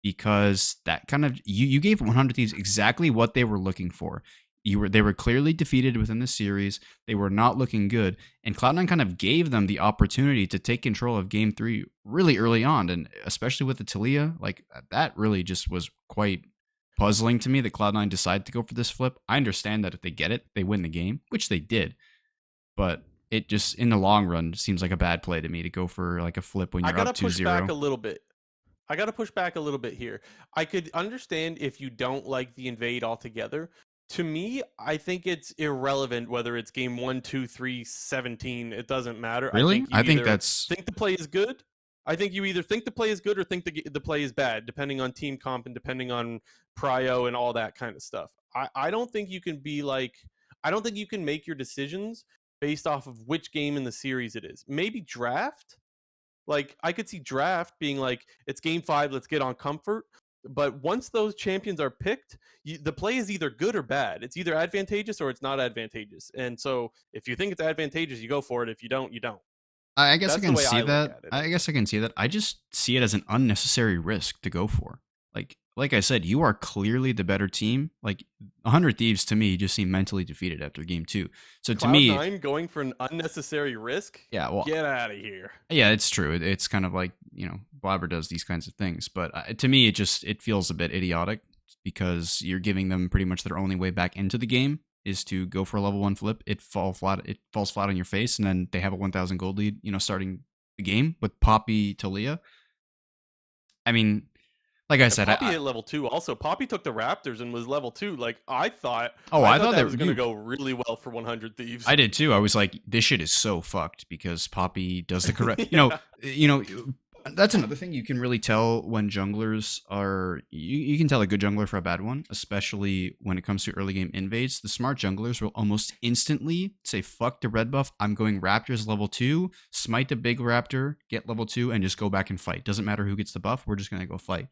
because that kind of you gave 100 Thieves exactly what they were looking for. They were clearly defeated within the series. They were not looking good, and Cloud9 kind of gave them the opportunity to take control of game 3 really early on, and especially with the Talia, like, that really just was quite puzzling to me that Cloud9 decided to go for this flip. I understand that if they get it, they win the game, which they did. But it just, in the long run, seems like a bad play to me to go for like a flip when you're up 2-0. I gotta push back a little bit. I gotta push back a little bit here. I could understand if you don't like the invade altogether. To me, I think it's irrelevant whether it's game 1, 2, 3, 17. It doesn't matter. Really? I think that's... think the play is good. I think you either think the play is good or think the play is bad, depending on team comp and depending on prio and all that kind of stuff. I don't think you can be like... I don't think you can make your decisions based off of which game in the series it is. Maybe draft. Like, I could see draft being like, it's game 5, let's get on comfort. But once those champions are picked, the play is either good or bad. It's either advantageous or it's not advantageous. And so if you think it's advantageous, you go for it. If you don't, you don't. I guess I can see that. I guess I can see that. I just see it as an unnecessary risk to go for. Like like I said, you are clearly the better team. Like 100 Thieves to me just seem mentally defeated after game 2. So to me, Cloud9 going for an unnecessary risk? yeah, well, Get out of here. yeah, it's true. It's kind of like, Blabber does these kinds of things, but to me, it feels a bit idiotic because you're giving them pretty much their only way back into the game is to go for a level 1 flip. It falls flat on your face, and then they have a 1,000 gold lead, starting the game with Poppy Talia. I mean, like I said, Poppy hit level 2. Also, Poppy took the Raptors and was level 2. Like I thought that was going to go really well for 100 Thieves. I did too. I was like, this shit is so fucked because Poppy does the correct. That's another thing you can really tell when junglers are. You can tell a good jungler for a bad one, especially when it comes to early game invades. The smart junglers will almost instantly say, "Fuck the red buff. I'm going Raptors level 2, smite the big Raptor, get level 2, and just go back and fight. Doesn't matter who gets the buff. We're just gonna go fight."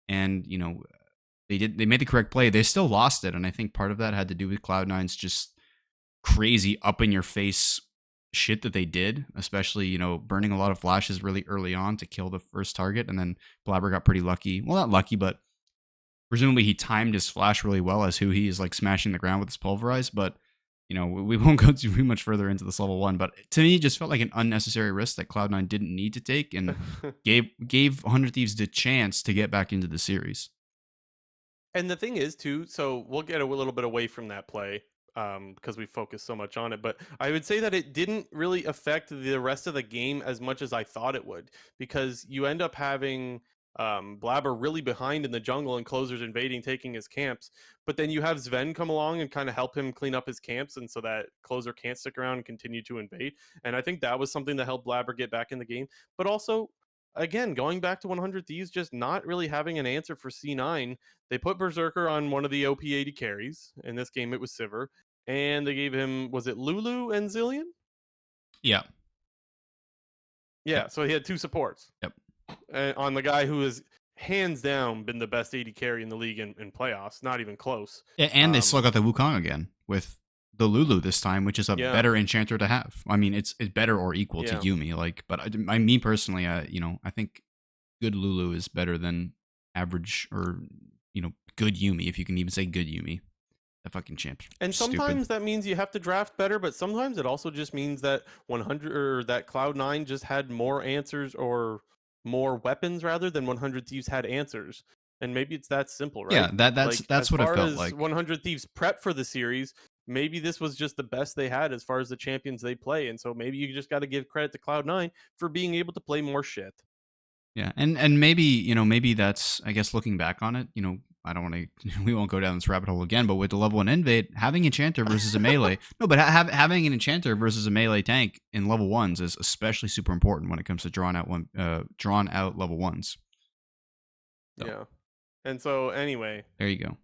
And they made the correct play. They still lost it, and I think part of that had to do with Cloud9's just crazy up in your face shit that they did, especially burning a lot of flashes really early on to kill the first target, and then Blabber got pretty lucky. Well, not lucky, but presumably he timed his flash really well as who he is like smashing the ground with his pulverize. But we won't go too much further into this level 1. But to me, it just felt like an unnecessary risk that Cloud9 didn't need to take, and gave 100 Thieves the chance to get back into the series. And the thing is, too, so we'll get a little bit away from that play because we focus so much on it. But I would say that it didn't really affect the rest of the game as much as I thought it would, because you end up having Blabber really behind in the jungle and closers invading, taking his camps. But then you have Sven come along and kind of help him clean up his camps, and so that closer can't stick around and continue to invade. And I think that was something that helped Blabber get back in the game. But also, again, going back to 100 Thieves, just not really having an answer for C9. They put Berserker on one of the OP80 carries. In this game, it was Sivir. And they gave him, was it Lulu and Zillion? Yeah. Yeah, so he had 2 supports. Yep. On the guy who has hands down been the best AD carry in the league in playoffs. Not even close. Yeah, and they still got the Wukong again with the Lulu this time, which is a better enchanter to have. I mean, it's better or equal to Yuumi. But me personally, I think good Lulu is better than average or good Yuumi, if you can even say good Yuumi. The fucking champ. And sometimes that means you have to draft better, but sometimes it also just means that 100 or that Cloud9 just had more answers or more weapons rather than 100 Thieves had answers. And maybe it's that simple, right? Yeah, that's what it felt like. 100 Thieves prep for the series, maybe this was just the best they had as far as the champions they play. And so maybe you just got to give credit to Cloud9 for being able to play more shit. Yeah, and maybe that's, I guess, looking back on it, I don't want to. We won't go down this rabbit hole again. But with the level 1 invade, having enchanter versus a melee, having an enchanter versus a melee tank in level 1s is especially super important when it comes to drawn out level 1s. So. Yeah, and so anyway, there you go.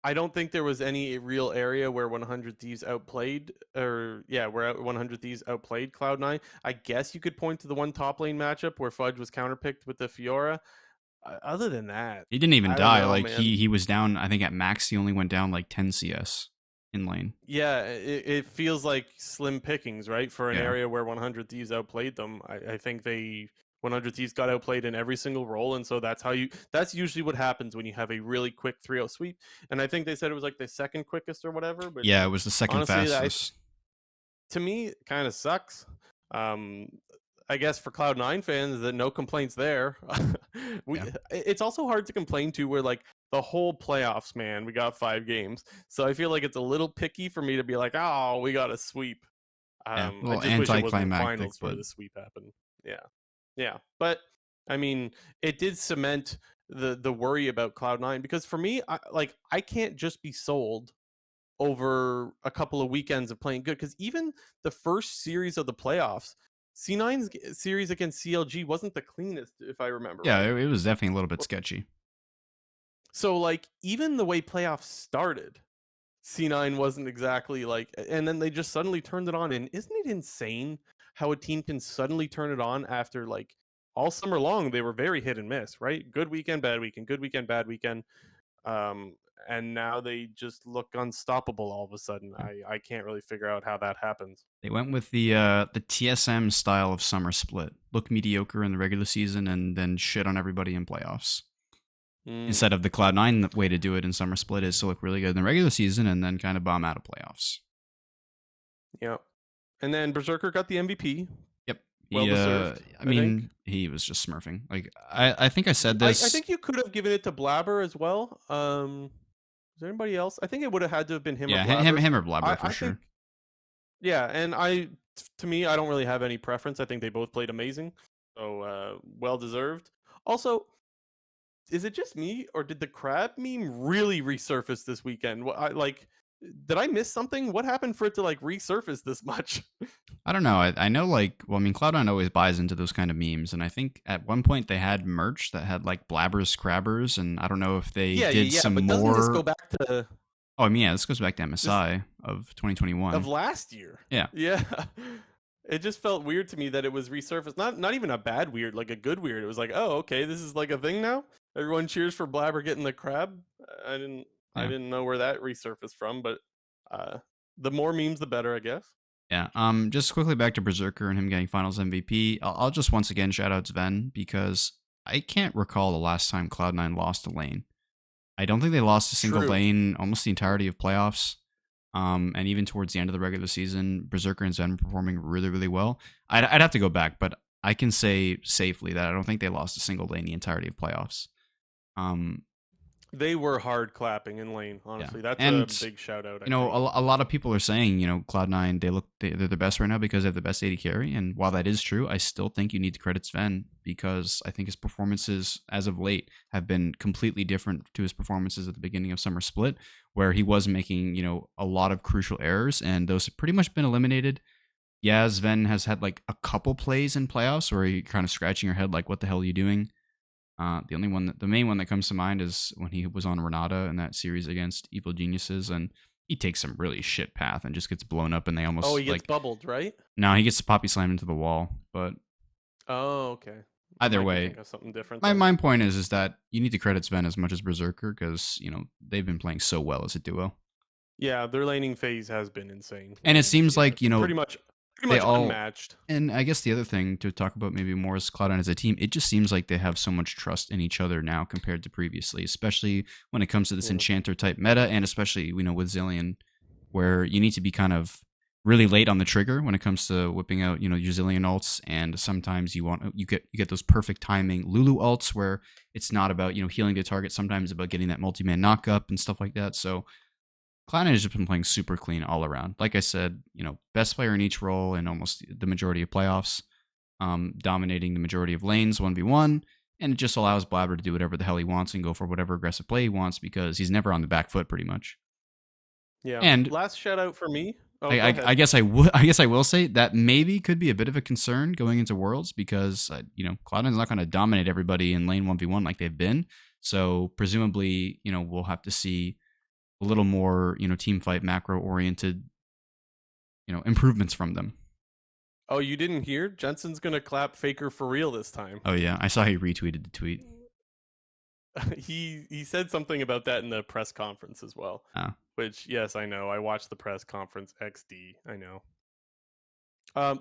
I don't think there was any real area where 100 Thieves outplayed, where 100 Thieves outplayed Cloud9. I guess you could point to the one top lane matchup where Fudge was counterpicked with the Fiora. Other than that, he didn't even die. He was down. I think at max he only went down like 10 CS in lane. Yeah, it feels like slim pickings, right? For an area where 100 Thieves outplayed them. I think 100 Thieves got outplayed in every single role, and so that's usually what happens when you have a really quick 3-0 sweep. And I think they said it was like the second quickest or whatever. But yeah, it was the second fastest. To me, it kind of sucks. I guess for Cloud9 fans, that no complaints there. It's also hard to complain to where like the whole playoffs, man, we got 5 games. So I feel like it's a little picky for me to be like, oh, we got a sweep. I just wish it wasn't the finals where the sweep happened. Yeah. But I mean, it did cement the worry about Cloud9, because for me, I can't just be sold over a couple of weekends of playing good, because even the first series of the playoffs, C9's series against CLG wasn't the cleanest, if I remember. Yeah, right. It was definitely a little bit sketchy. So, like, even the way playoffs started, C9 wasn't exactly like, and then they just suddenly turned it on. And isn't it insane how a team can suddenly turn it on after, like, all summer long, they were very hit and miss, right? Good weekend, bad weekend, good weekend, bad weekend. And now they just look unstoppable all of a sudden. I can't really figure out how that happens. They went with the TSM style of summer split. Look mediocre in the regular season and then shit on everybody in playoffs. Mm, instead of the Cloud9 way to do it in Summer Split is to look really good in the regular season and then kind of bomb out of playoffs. yeah. And then Berserker got the MVP. Yep. Well He, deserved, I I think. mean, he was just smurfing. Like, I think I said I this. think you could have given it to Blabber as well. Is there anybody else? I think it would have had to have been him or Yeah, Blabber. him or Blabber for I think, sure. yeah, and to me, I don't really have any preference. I think they both played amazing, so well deserved. Also, is it just me or did the crab meme really resurface this weekend? Did I miss something? What happened for it to like resurface this much? I don't know. I know, like, well, I mean, Cloud9 always buys into those kind of memes, and I think at one point they had merch that had like Blabbers Crabbers, and I don't know if they did some But doesn't this go more. back to Oh, I mean, yeah, this goes back to this MSI of of 2021. last year? Yeah, Yeah. It just felt weird to me that it was resurfaced. Not even a bad weird, like a good weird. It was like, oh, okay, this is like a thing now. Everyone cheers for Blabber getting the crab. I yeah, didn't know where that resurfaced from, but uh, the more memes, the better, I guess. yeah. Just quickly back to Berserker and him getting Finals MVP. I'll just once again shout out Sven because I can't recall the last time Cloud9 lost a lane. I don't think they lost a single True. lane almost the entirety of playoffs. And even towards the end of the regular season, Berserker and Zen were performing really, really well. I'd have to go back, but I can say safely that I don't think they lost a single lane the entirety of playoffs. Um, They were hard clapping in lane. yeah, Honestly, that's a and big shout out. you I know, think. a lot of people are saying, you know, Cloud9 they're the best right now because they have the best AD carry, and while that is true, I still think you need to credit Sven because I think his performances as of late have been completely different to his performances at the beginning of Summer Split, where he was making, you know, a lot of crucial errors, and those have pretty much been eliminated. Yeah, Sven has had like a couple plays in playoffs where you're kind of scratching your head, like, what the hell are you doing? The main one that comes to mind is when he was on Renata in that series against Evil Geniuses, and he takes some really shit path and just gets blown up, and they Oh, almost he gets like, bubbled, right? no, he gets poppy slammed into the wall. But Oh, okay. I either might be way, thinking of something different my then. my point is that you need to credit Sven as much as Berserker because you know they've been playing so well as a duo, Yeah, their laning phase has been insane. and it seems Yeah, like, you know, pretty they much all. unmatched. And I guess the other thing to talk about maybe more is Cloud9 as a team. It just seems like they have so much trust in each other now compared to previously, especially when it comes to this Yeah. Enchanter type meta, and especially, you know, with Zillion, where you need to be kind of really late on the trigger when it comes to whipping out, you know, your Zillion ults, and sometimes you get those perfect timing Lulu ults where it's not about, you know, healing the target, sometimes about getting that multi-man knockup and stuff like that. So Cloud9 has just been playing super clean all around. Like I said, you know, best player in each role in almost the majority of playoffs, dominating the majority of lanes 1v1, and it just allows Blabber to do whatever the hell he wants and go for whatever aggressive play he wants because he's never on the back foot pretty much. Yeah. And Last shout out for me. Oh, I, go I, ahead. I guess I will say that maybe could be a bit of a concern going into Worlds because you know, Cloud9's not going to dominate everybody in lane 1v1 like they've been. So presumably, you know, we'll have to see a little more, you know, team fight macro oriented, you know, improvements from them. Oh, you didn't hear? Jensen's gonna clap Faker for real this time. Oh yeah, I saw he retweeted the tweet. He said something about that in the press conference as well. Oh. Which, yes, I know. I watched the press conference. XD. I know.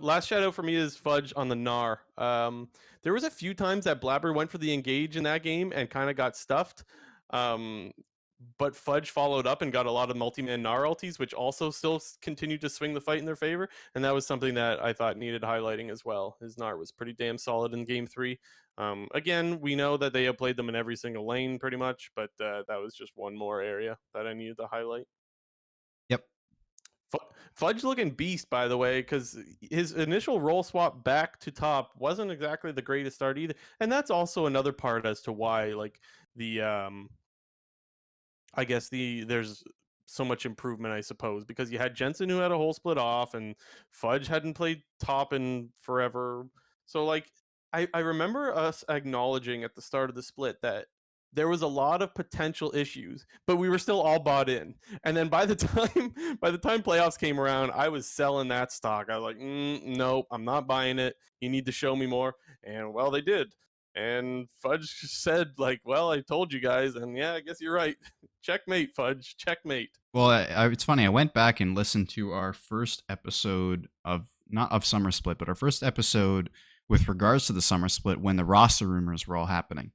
Last shout out for me is Fudge on the Gnar. There was a few times that Blabber went for the engage in that game and kind of got stuffed. But Fudge followed up and got a lot of multi-man Gnar ultis, which also still continued to swing the fight in their favor. And that was something that I thought needed highlighting as well. His Gnar was pretty damn solid in game 3. Again, we know that they have played them in every single lane pretty much, but that was just one more area that I needed to highlight. Yep. Fudge looking beast, by the way, because his initial role swap back to top wasn't exactly the greatest start either. And that's also another part as to why, like, the I guess there's so much improvement, I suppose, because you had Jensen who had a whole split off, and Fudge hadn't played top in forever. So like, I remember us acknowledging at the start of the split that there was a lot of potential issues, but we were still all bought in. And then by the time playoffs came around, I was selling that stock. I was like, nope, I'm not buying it. You need to show me more. And well, they did. And Fudge said, like, well, I told you guys, and yeah, I guess you're right. Checkmate, Fudge. Checkmate. Well, it's funny. I went back and listened to our first episode of not of Summer Split, but our first episode with regards to the Summer Split when the roster rumors were all happening.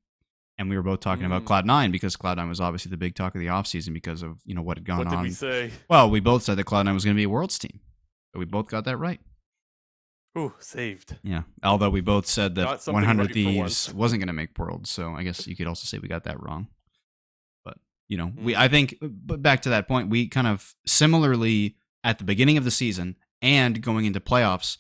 And we were both talking about Cloud9 because Cloud9 was obviously the big talk of the offseason because of, what had gone on. What did we say? Well, we both said that Cloud9 was going to be a Worlds team. But we both got that right. Ooh, saved. Yeah. Although we both said that 100 right Thieves wasn't going to make Worlds. So I guess you could also say we got that wrong. But, I think, but back to that point, we kind of similarly at the beginning of the season and going into playoffs,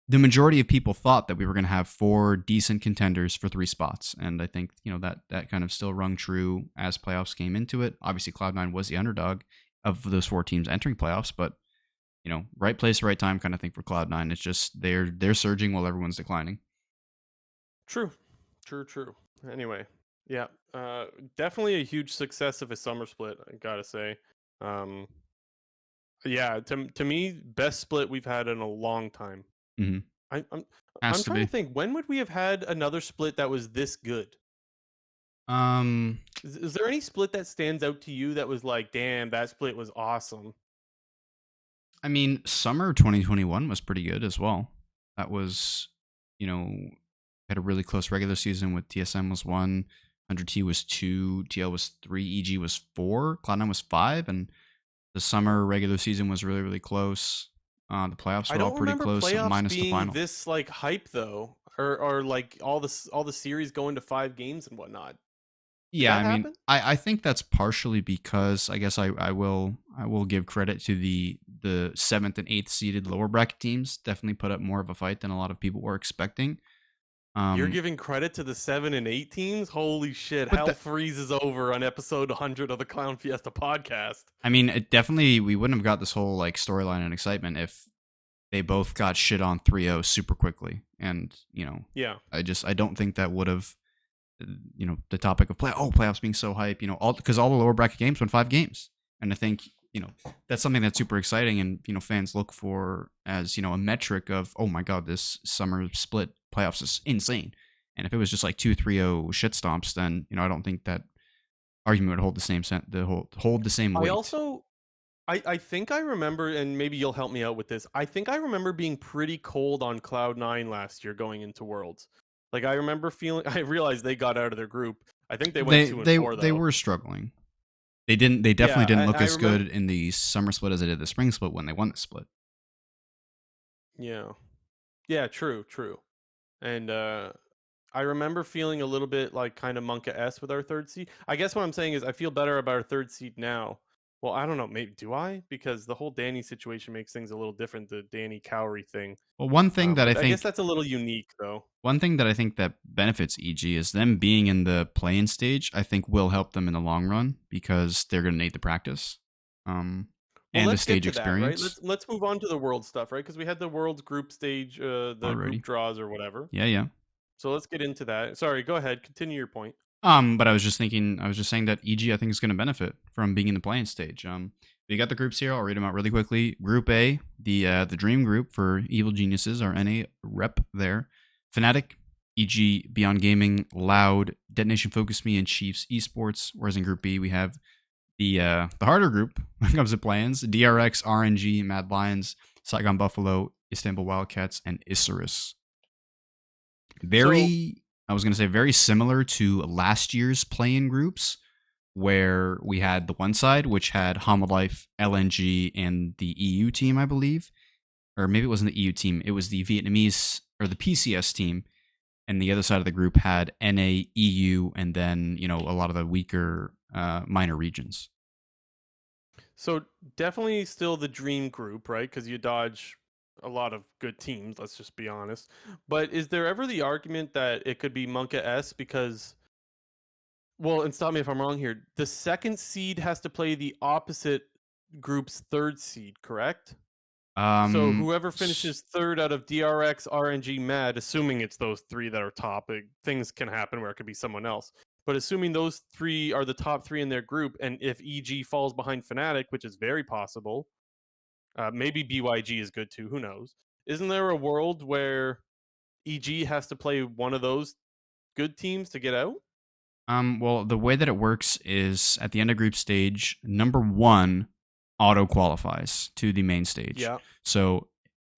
the majority of people thought that we were going to have 4 decent contenders for 3 spots. And I think, that kind of still rung true as playoffs came into it. Obviously, Cloud9 was the underdog of those 4 teams entering playoffs, but, right place, right time kind of thing for Cloud9. It's just they're surging while everyone's declining. True. Anyway, yeah, definitely a huge success of a summer split, I gotta say. Yeah, to me, best split we've had in a long time. Mm-hmm. I'm trying to think, when would we have had another split that was this good? Is there any split that stands out to you that was like, damn, that split was awesome? I mean, summer 2021 was pretty good as well. That was, had a really close regular season with TSM was 1, 100T was 2, TL was 3, EG was 4, Cloud9 was 5, and the summer regular season was really, really close. The playoffs were all pretty close, minus the final. This like hype though, or like all the series going to 5 games and whatnot. Yeah, I mean, I think that's partially because I guess I will give credit to the 7th and 8th seeded lower bracket teams. Definitely put up more of a fight than a lot of people were expecting. You're giving credit to the 7 and 8 teams? Holy shit! Hell freezes over on episode 100 of the Clown Fiesta podcast. I mean, it definitely we wouldn't have got this whole like storyline and excitement if they both got shit on 3-0 super quickly, and yeah, I don't think that would have. The topic of playoffs being so hype, because all the lower bracket games won 5 games. And I think, that's something that's super exciting and, fans look for as, a metric of, oh my God, this summer split playoffs is insane. And if it was just like 2-3-0 shit stomps, then, I don't think that argument would hold the same weight. I think I remember, and maybe you'll help me out with this. I think I remember being pretty cold on Cloud9 last year going into Worlds. Like, I remember feeling, I realized they got out of their group. I think they went 2-4, though. They were struggling. They definitely didn't look as good in the summer split as they did the spring split when they won the split. Yeah. Yeah, true. And I remember feeling a little bit like kind of Monka-esque with our 3rd seed. I guess what I'm saying is I feel better about our 3rd seed now. Well, I don't know. Maybe do I? Because the whole Danny situation makes things a little different. The Danny Cowrie thing. Well, one thing that I guess that's a little unique, though. One thing that I think that benefits EG is them being in the play-in stage. I think will help them in the long run because they're going to need the practice, and the stage experience. That, right? Let's move on to the world stuff, right? Because we had the world's group stage, group draws or whatever. Yeah. So let's get into that. Sorry, go ahead. Continue your point. But I was just saying that EG I think is going to benefit from being in the playing stage. We got the groups here. I'll read them out really quickly. Group A, the Dream Group for Evil Geniuses, our NA rep there. Fnatic, EG, Beyond Gaming, Loud, Detonation Focus Me, and Chiefs Esports. Whereas in Group B we have the harder group when it comes to plans: DRX, RNG, Mad Lions, Saigon Buffalo, Istanbul Wildcats, and Isurus. I was going to say very similar to last year's play-in groups, where we had the one side, which had Homolife, LNG, and the EU team, I believe. Or maybe it wasn't the EU team. It was the Vietnamese, or the PCS team. And the other side of the group had NA, EU, and then, a lot of the weaker minor regions. So definitely still the Dream Group, right? Because you dodge a lot of good teams, let's just be honest. But is there ever the argument that it could be Monka-esque because, well, and stop me if I'm wrong here, the 2nd seed has to play the opposite group's 3rd seed, correct? So whoever finishes 3rd out of DRX, RNG, MAD, assuming it's those 3 that are top, things can happen where it could be someone else. But assuming those 3 are the top 3 in their group, and if EG falls behind Fnatic, which is very possible, maybe BYG is good too. Who knows? Isn't there a world where EG has to play one of those good teams to get out? Well, the way that it works is at the end of group stage, number 1 auto qualifies to the main stage. Yeah. So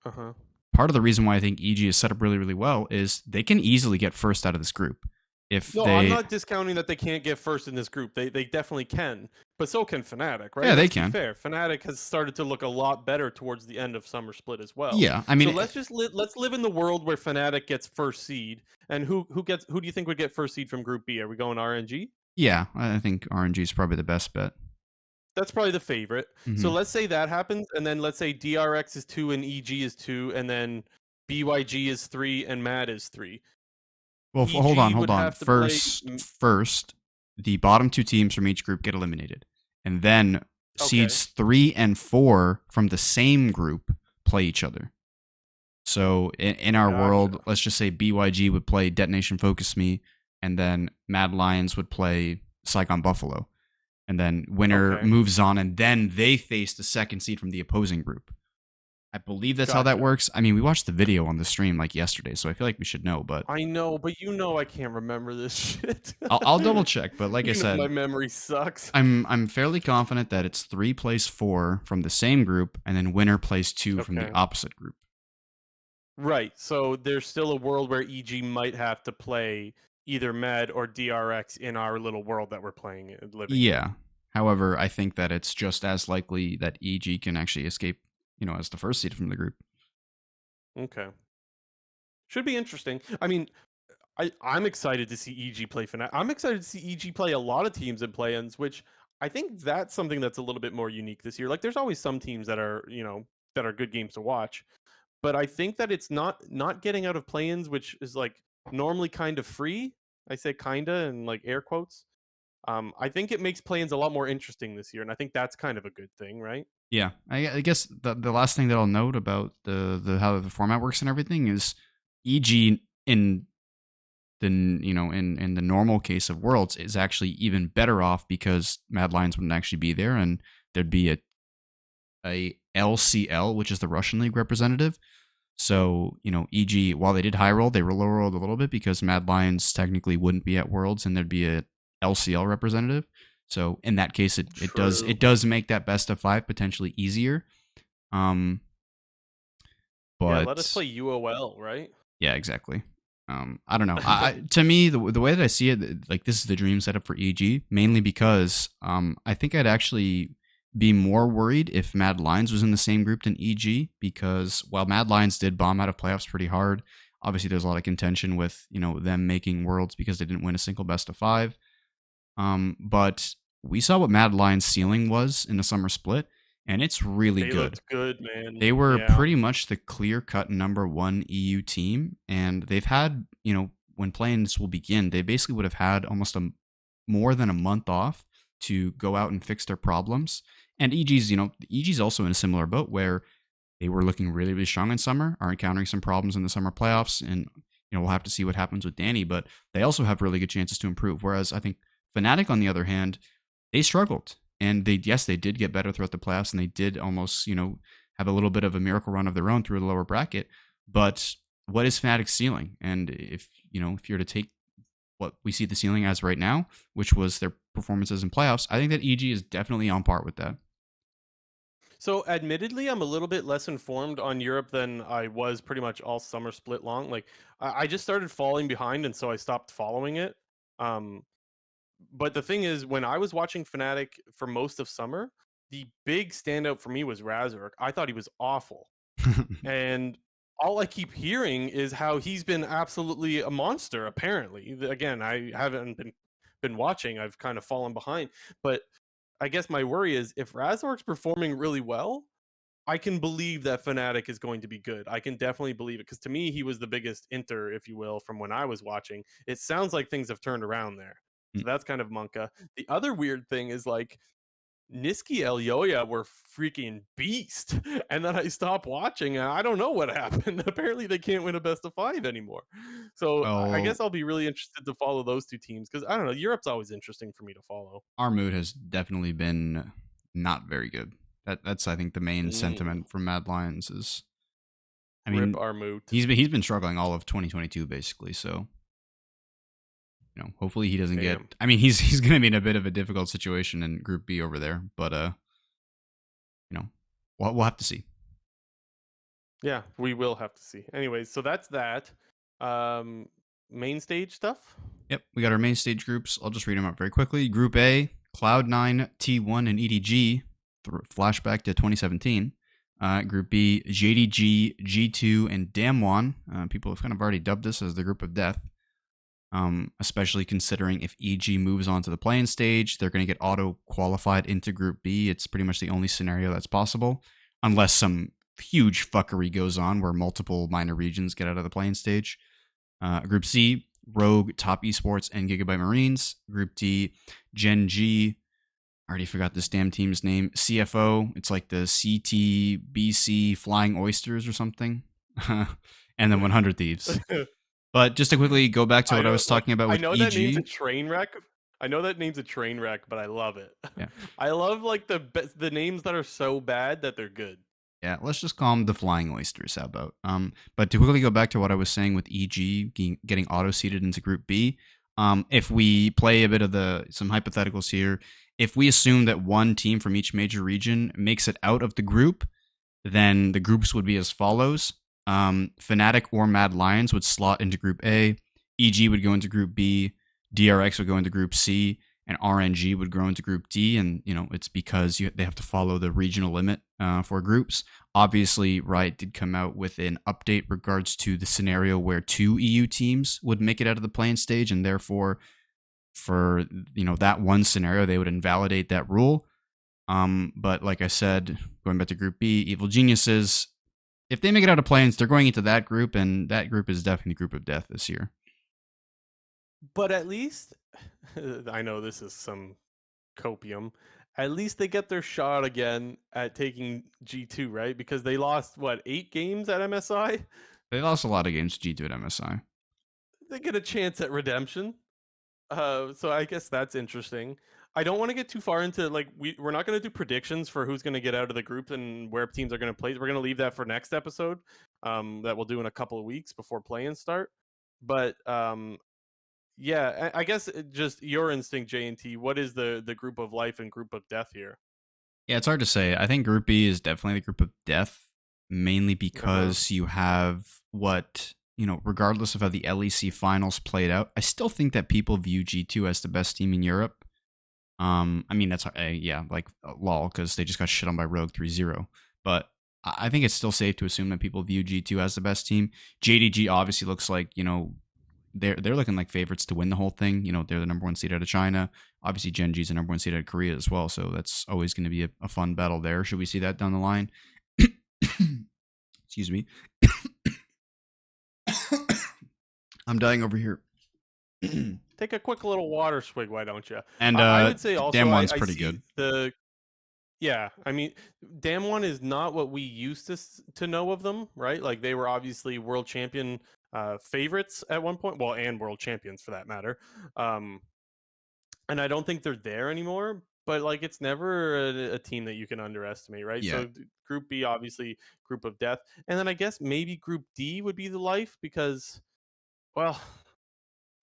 part of the reason why I think EG is set up really, really well is they can easily get first out of this group. if No, I'm they not discounting that they can't get first in this group. They definitely can, but so can Fnatic, right? yeah, they Let's be can. fair. Fnatic has started to look a lot better towards the end of Summer Split as well. Yeah, I So mean, let's just let's live in the world where Fnatic gets first seed, and who do you think would get first seed from Group B? Are we going RNG? yeah, I think RNG is probably the best bet. That's probably the favorite. So Hmm. let's say that happens, and then let's say DRX is 2 and EG is 2, and then BYG is 3 and MAD is 3. Well, hold on, EG hold would on. have to play. First, the bottom two teams from each group get eliminated, and then Okay, seeds 3 and 4 from the same group play each other. So in our world, gotcha. let's just say BYG would play Detonation Focus Me, and then Mad Lions would play Saigon Buffalo, and then winner Okay, moves on, and then they face the second seed from the opposing group. I believe that's how that gotcha. works. I mean, we watched the video on the stream like yesterday, so I feel like we should know, but I know, but I can't remember this shit. I'll double check. But like I My said, memory sucks. I'm fairly confident that it's 3 plays 4 from the same group, and then winner plays 2 from the Okay. opposite group. Right. So there's still a world where EG might have to play either Med or DRX in our little world that we're playing living in. Yeah. However, I think that it's just as likely that EG can actually escape, as the first seed from the group. Okay. Should be interesting. I mean, I'm excited to see EG play Fnatic. I'm excited to see EG play a lot of teams in play-ins, which I think that's something that's a little bit more unique this year. Like there's always some teams that are, that are good games to watch, but I think that it's not getting out of play-ins, which is like normally kind of free. I say kinda and like air quotes. I think it makes play-ins a lot more interesting this year, and I think that's kind of a good thing, right? Yeah, I guess the last thing that I'll note about the how the format works and everything is EG in the in the normal case of Worlds is actually even better off because Mad Lions wouldn't actually be there, and there'd be a LCL, which is the Russian League representative. So, EG, while they did high roll, they low rolled a little bit because Mad Lions technically wouldn't be at Worlds and there'd be a LCL representative. So in that case, True. it does make that best of 5 potentially easier. Um, Yeah, let us but play UOL, right? yeah, exactly. I don't know. To me, the way that I see it, like this is the dream setup for EG, mainly because I think I'd actually be more worried if Mad Lions was in the same group than EG, because while Mad Lions did bomb out of playoffs pretty hard, obviously there's a lot of contention with them making Worlds because they didn't win a single best of 5. But we saw what Mad Lions' ceiling was in the summer split, and it's really They good. looked good, man. They were Yeah. pretty much the clear-cut #1 EU team, and they've had, when play-ins will begin, they basically would have had almost more than a month off to go out and fix their problems. And EG's also in a similar boat where they were looking really, really strong in summer, are encountering some problems in the summer playoffs, and we'll have to see what happens with Danny, but they also have really good chances to improve. Whereas I think Fnatic, on the other hand, they struggled. And they did get better throughout the playoffs, and they did almost, have a little bit of a miracle run of their own through the lower bracket. But what is Fnatic's ceiling? And if you're to take what we see the ceiling as right now, which was their performances in playoffs, I think that EG is definitely on par with that. So, admittedly, I'm a little bit less informed on Europe than I was pretty much all summer split long. Like, I just started falling behind, and so I stopped following it. Um, but the thing is, when I was watching Fnatic for most of summer, the big standout for me was Razork. I thought he was awful. And all I keep hearing is how he's been absolutely a monster, apparently. Again, I haven't been watching. I've kind of fallen behind. But I guess my worry is if Razork's performing really well, I can believe that Fnatic is going to be good. I can definitely believe it because to me, he was the biggest inter, if you will, from when I was watching. It sounds like things have turned around there. So that's kind of Monka. The other weird thing is like Niski Elyoya were freaking beast. And then I stopped watching and I don't know what happened. Apparently they can't win a best of 5 anymore. So I Well, guess I'll be really interested to follow those two teams because I don't know, Europe's always interesting for me to follow. our mood has definitely been not very good. That's I think the main Mm, sentiment from Mad Lions is. I rip mean, our moot. he's been struggling all of 2022 basically. So hopefully he doesn't get. Damn. I mean, he's going to be in a bit of a difficult situation in Group B over there, but you know, we'll have to see. Yeah, we will have to see. Anyways, so that's that. Um Main stage stuff? Yep, we got our main stage groups. I'll just read them out very quickly. Group A, Cloud9, T1, and EDG. Flashback to 2017. Group B, JDG, G2, and Damwon. People have kind of already dubbed this as the group of death. Especially considering if EG moves on to the playing stage, they're going to get auto-qualified into Group B. It's pretty much the only scenario that's possible, unless some huge fuckery goes on where multiple minor regions get out of the playing stage. Group C, Rogue, Top Esports, and Gigabyte Marines. Group D, Gen G. I already forgot this damn team's name. CFO. It's like the CTBC Flying Oysters or something. And then 100 Thieves. But just to quickly go back to what I was talking about with EG. I know that name's a train wreck. I know that name's a train wreck, but I love it. Yeah. I love like the names that are so bad that they're good. Yeah, let's just call them the Flying Oysters. How about? But to quickly go back to what I was saying with EG getting auto-seeded into Group B, if we play a bit of some hypotheticals here, if we assume that one team from each major region makes it out of the group, then the groups would be as follows. Fnatic or Mad Lions would slot into Group A, EG would go into Group B, DRX would go into Group C, and RNG would grow into Group D, and it's because they have to follow the regional limit for groups. Obviously, Riot did come out with an update regards to the scenario where 2 EU teams would make it out of the playing stage, and therefore, for that one scenario, they would invalidate that rule. But like I said, going back to Group B, Evil Geniuses, if they make it out of play-ins, they're going into that group, and that group is definitely the group of death this year. But at least, I know this is some copium, at least they get their shot again at taking G2, right? Because they lost, 8 games at MSI? They lost a lot of games to G2 at MSI. They get a chance at redemption. So I guess that's interesting. I don't want to get too far into, we're not going to do predictions for who's going to get out of the group and where teams are going to play. We're going to leave that for next episode that we'll do in a couple of weeks before play-ins start. But yeah, I guess just your instinct, J&T, what is the group of life and group of death here? Yeah, it's hard to say. I think Group B is definitely the group of death, mainly because you have regardless of how the LEC finals played out, I still think that people view G2 as the best team in Europe. I mean, that's, lol, because they just got shit on by Rogue 3-0. But I think it's still safe to assume that people view G2 as the best team. JDG obviously looks like, they're looking like favorites to win the whole thing. They're the number 1 seed out of China. Obviously, Gen G's the number 1 seed out of Korea as well. So that's always going to be a fun battle there. Should we see that down the line? Excuse me. I'm dying over here. Take a quick little water swig, why don't you? And I would say also Damwon's pretty good. Yeah, I mean, Damwon is not what we used to know of them, right? Like, they were obviously world champion favorites at one point, well, and world champions for that matter. And I don't think they're there anymore, but it's never a team that you can underestimate, right? Yeah. So Group B, obviously, group of death. And then I guess maybe Group D would be the life because, well,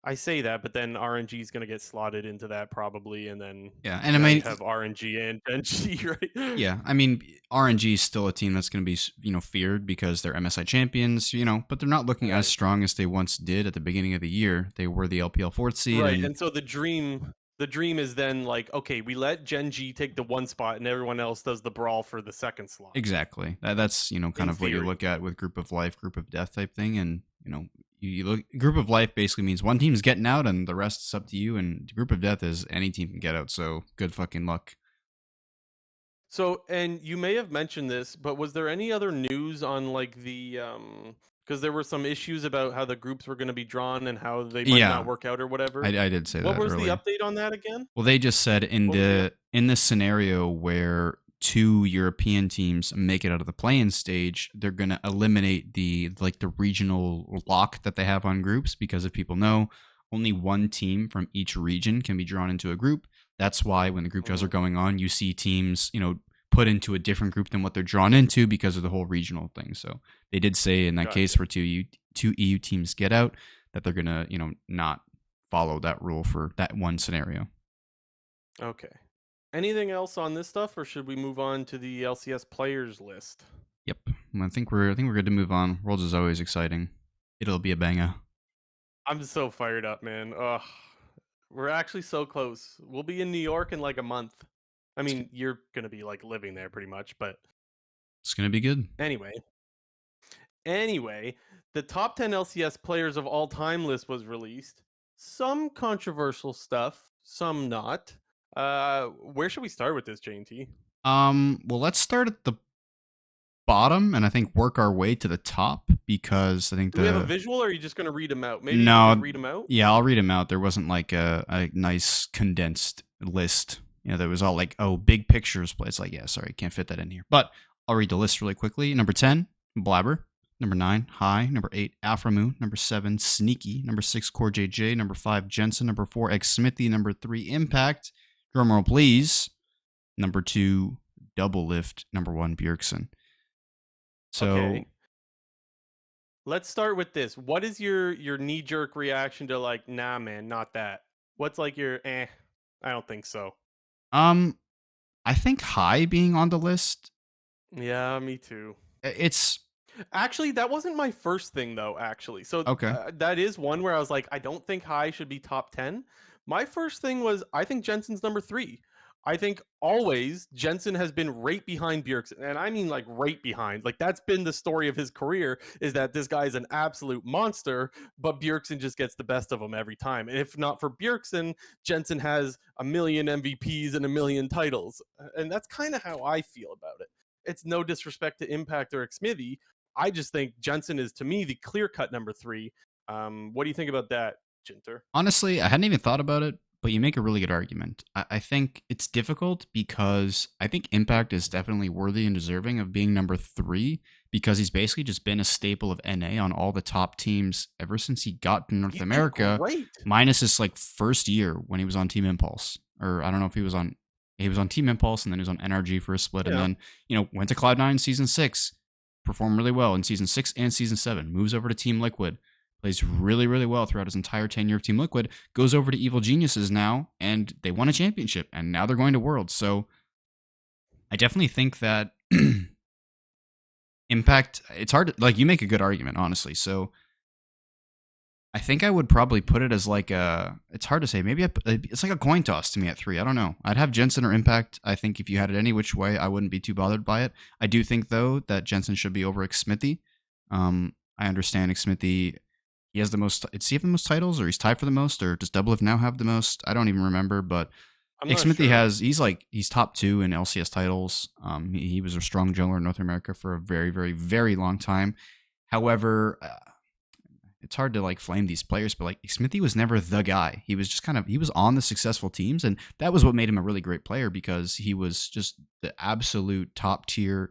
I say that, but then RNG is going to get slotted into that probably, and then and I mean, have RNG and NG, right? Yeah, I mean, RNG is still a team that's going to be feared because they're MSI champions, but they're not looking as strong as they once did at the beginning of the year. They were the LPL 4th seed, right? And so the dream is then okay, we let Gen G take the 1 spot, and everyone else does the brawl for the 2nd slot. Exactly. That's kind of what you look at with group of life, group of death type thing, and you look, group of life basically means one team's getting out and the rest is up to you, and group of death is any team can get out, so good fucking luck. So, and you may have mentioned this, but was there any other news on the because there were some issues about how the groups were going to be drawn and how they might not work out or whatever? I did say that. What was earlier. the update on that again? Well, they just said in this scenario where 2 European teams make it out of the play-in stage, they're going to eliminate the regional lock that they have on groups, because if people know, only 1 team from each region can be drawn into a group. That's why when the group draws are going on, you see teams, put into a different group than what they're drawn into because of the whole regional thing. So they did say in that case where 2 EU teams get out that they're going to, not follow that rule for that one scenario. Okay. Anything else on this stuff, or should we move on to the LCS players list? Yep, I think we're good to move on. Worlds is always exciting. It'll be a banger. I'm so fired up, man. Ugh. We're actually so close. We'll be in New York in like a month. I It's, mean, you're gonna be like living there pretty much, but it's gonna be good. anyway. Anyway, the top 10 LCS players of all time list was released. Some controversial stuff, some not. Where should we start with this, JT? Well, let's start at the bottom and I think work our way to the top because I think Do we have a visual, or are you just going to read them out? Maybe you no, could read them out. yeah, I'll read them out. There wasn't like a nice condensed list. You know, there was all like, oh, big pictures. But it's like, yeah, sorry, can't fit that in here. But I'll read the list really quickly. Number 10, Blabber. Number 9, High. Number 8, Afro Moon. Number 7, Sneaky. Number 6, Core JJ. Number 5, Jensen. Number 4, X Smithy. Number 3, Impact. Drumroll, please. Number 2, Doublelift. Number 1, Bjergsen. So, Okay. Let's start with this. What is your knee jerk reaction to like, nah, man, not that? What's like your I don't think so. I think High being on the list, Yeah, me too. it's Actually, that wasn't my first thing though, actually. So okay. that is one where I was like, I don't think High should be top 10. My first thing was I think Jensen's number 3. I think always Jensen has been right behind Bjergsen. And I mean like right behind. Like that's been the story of his career, is that this guy is an absolute monster, but Bjergsen just gets the best of him every time. And if not for Bjergsen, Jensen has a million MVPs and a million titles. And that's kind of how I feel about it. It's no disrespect to Impact or Xmithy. I just think Jensen is, to me, the clear-cut number 3. What do you think about that, Jinter? Honestly, I hadn't even thought about it, but you make a really good argument. I think it's difficult because I think Impact is definitely worthy and deserving of being number 3 because he's basically just been a staple of NA on all the top teams ever since he got to North America, great. minus his like first year when he was on Team Impulse. Or I don't know if he was on Team Impulse and then he was on NRG for a split, and then went to Cloud9 season 6, performed really well in season 6 and season 7, moves over to Team Liquid, plays really, really well throughout his entire tenure of Team Liquid, goes over to Evil Geniuses now, and they won a championship, and now they're going to Worlds. So I definitely think that Impact, it's hard to, like, you make a good argument, honestly. So I think I would probably put it as like it's hard to say. Maybe it's like a coin toss to me at 3. I don't know. I'd have Jensen or Impact. I think if you had it any which way, I wouldn't be too bothered by it. I do think, though, that Jensen should be over Xmithy. I understand Xmithy, he has the most, does he have the most titles, or he's tied for the most, or does Doublelift now have the most? I don't even remember, but Xmithy has, he's top 2 in LCS titles. He was a strong jungler in North America for a very, very, very long time. However, it's hard to like flame these players, but like Xmithy was never the guy. He was just he was on the successful teams, and that was what made him a really great player, because he was just the absolute top tier,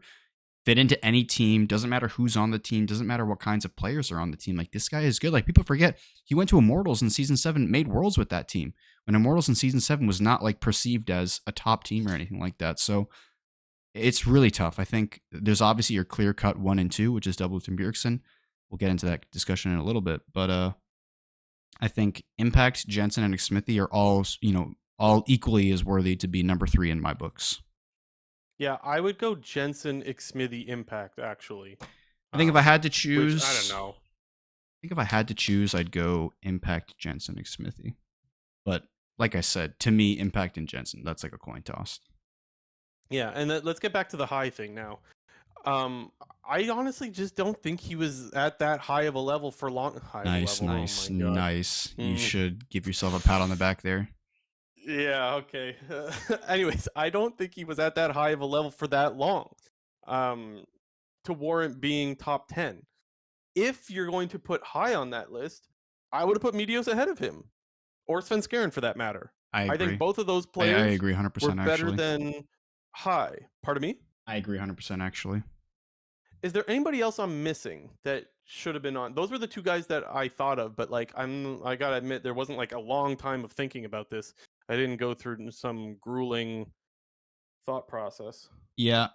fit into any team, doesn't matter who's on the team, doesn't matter what kinds of players are on the team. Like, this guy is good. Like, people forget he went to Immortals in season 7, made Worlds with that team, when Immortals in season 7 was not like perceived as a top team or anything like that. So it's really tough. I think there's obviously your clear cut 1 and 2, which is Doublelift and Bjergsen. We'll get into that discussion in a little bit, but I think Impact, Jensen, and Xmithy are all equally as worthy to be number 3 in my books. Yeah, I would go Jensen, Xmithy, Impact, actually. I think if I had to choose, I don't know. I think if I had to choose, I'd go Impact, Jensen, Xmithy. But like I said, to me, Impact and Jensen, that's like a coin toss. Yeah, and let's get back to the High thing now. I honestly just don't think he was at that high of a level for long. Nice. You should give yourself a pat on the back there. Yeah, okay. Anyways, I don't think he was at that high of a level for that long to warrant being top 10. If you're going to put High on that list, I would have put Meteos ahead of him, or Svenskeren for that matter. I agree. I think both of those players I agree 100% were better actually. than High. Pardon me? I agree 100% actually. Is there anybody else I'm missing that should have been on? Those were the 2 guys that I thought of, but like I gotta admit, there wasn't like a long time of thinking about this. I didn't go through some grueling thought process. Yeah.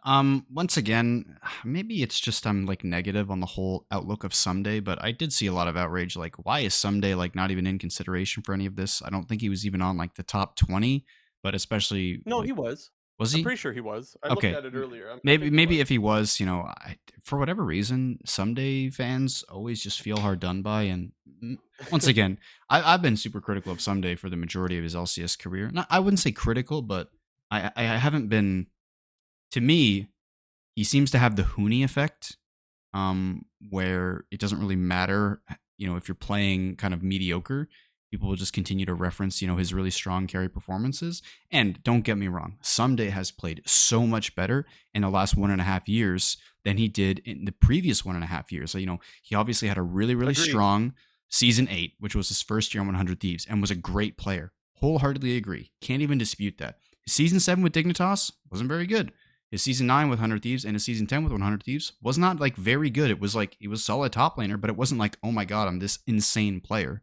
Once again, maybe it's just I'm like negative on the whole outlook of Someday, but I did see a lot of outrage. Like, why is Someday like not even in consideration for any of this? I don't think he was even on like the top 20, but especially. No, like, he was. Was I'm he? pretty sure he was. I looked Okay, at it earlier. I think he maybe was. if he was, for whatever reason, someday fans always just feel hard done by. And once again, I've been super critical of Someday for the majority of his LCS career. Not, I wouldn't say critical, but I haven't been. To me, he seems to have the Hooney effect, where it doesn't really matter, if you're playing kind of mediocre. People will just continue to reference, his really strong carry performances. And don't get me wrong, Someday has played so much better in the last 1.5 years than he did in the previous 1.5 years. So, he obviously had a really, really Agreed. strong season 8, which was his first year on 100 Thieves, and was a great player. Wholeheartedly agree. Can't even dispute that. His season 7 with Dignitas wasn't very good. His season 9 with 100 Thieves and his season 10 with 100 Thieves was not like very good. It was like, he was solid top laner, but it wasn't like, oh my God, I'm this insane player.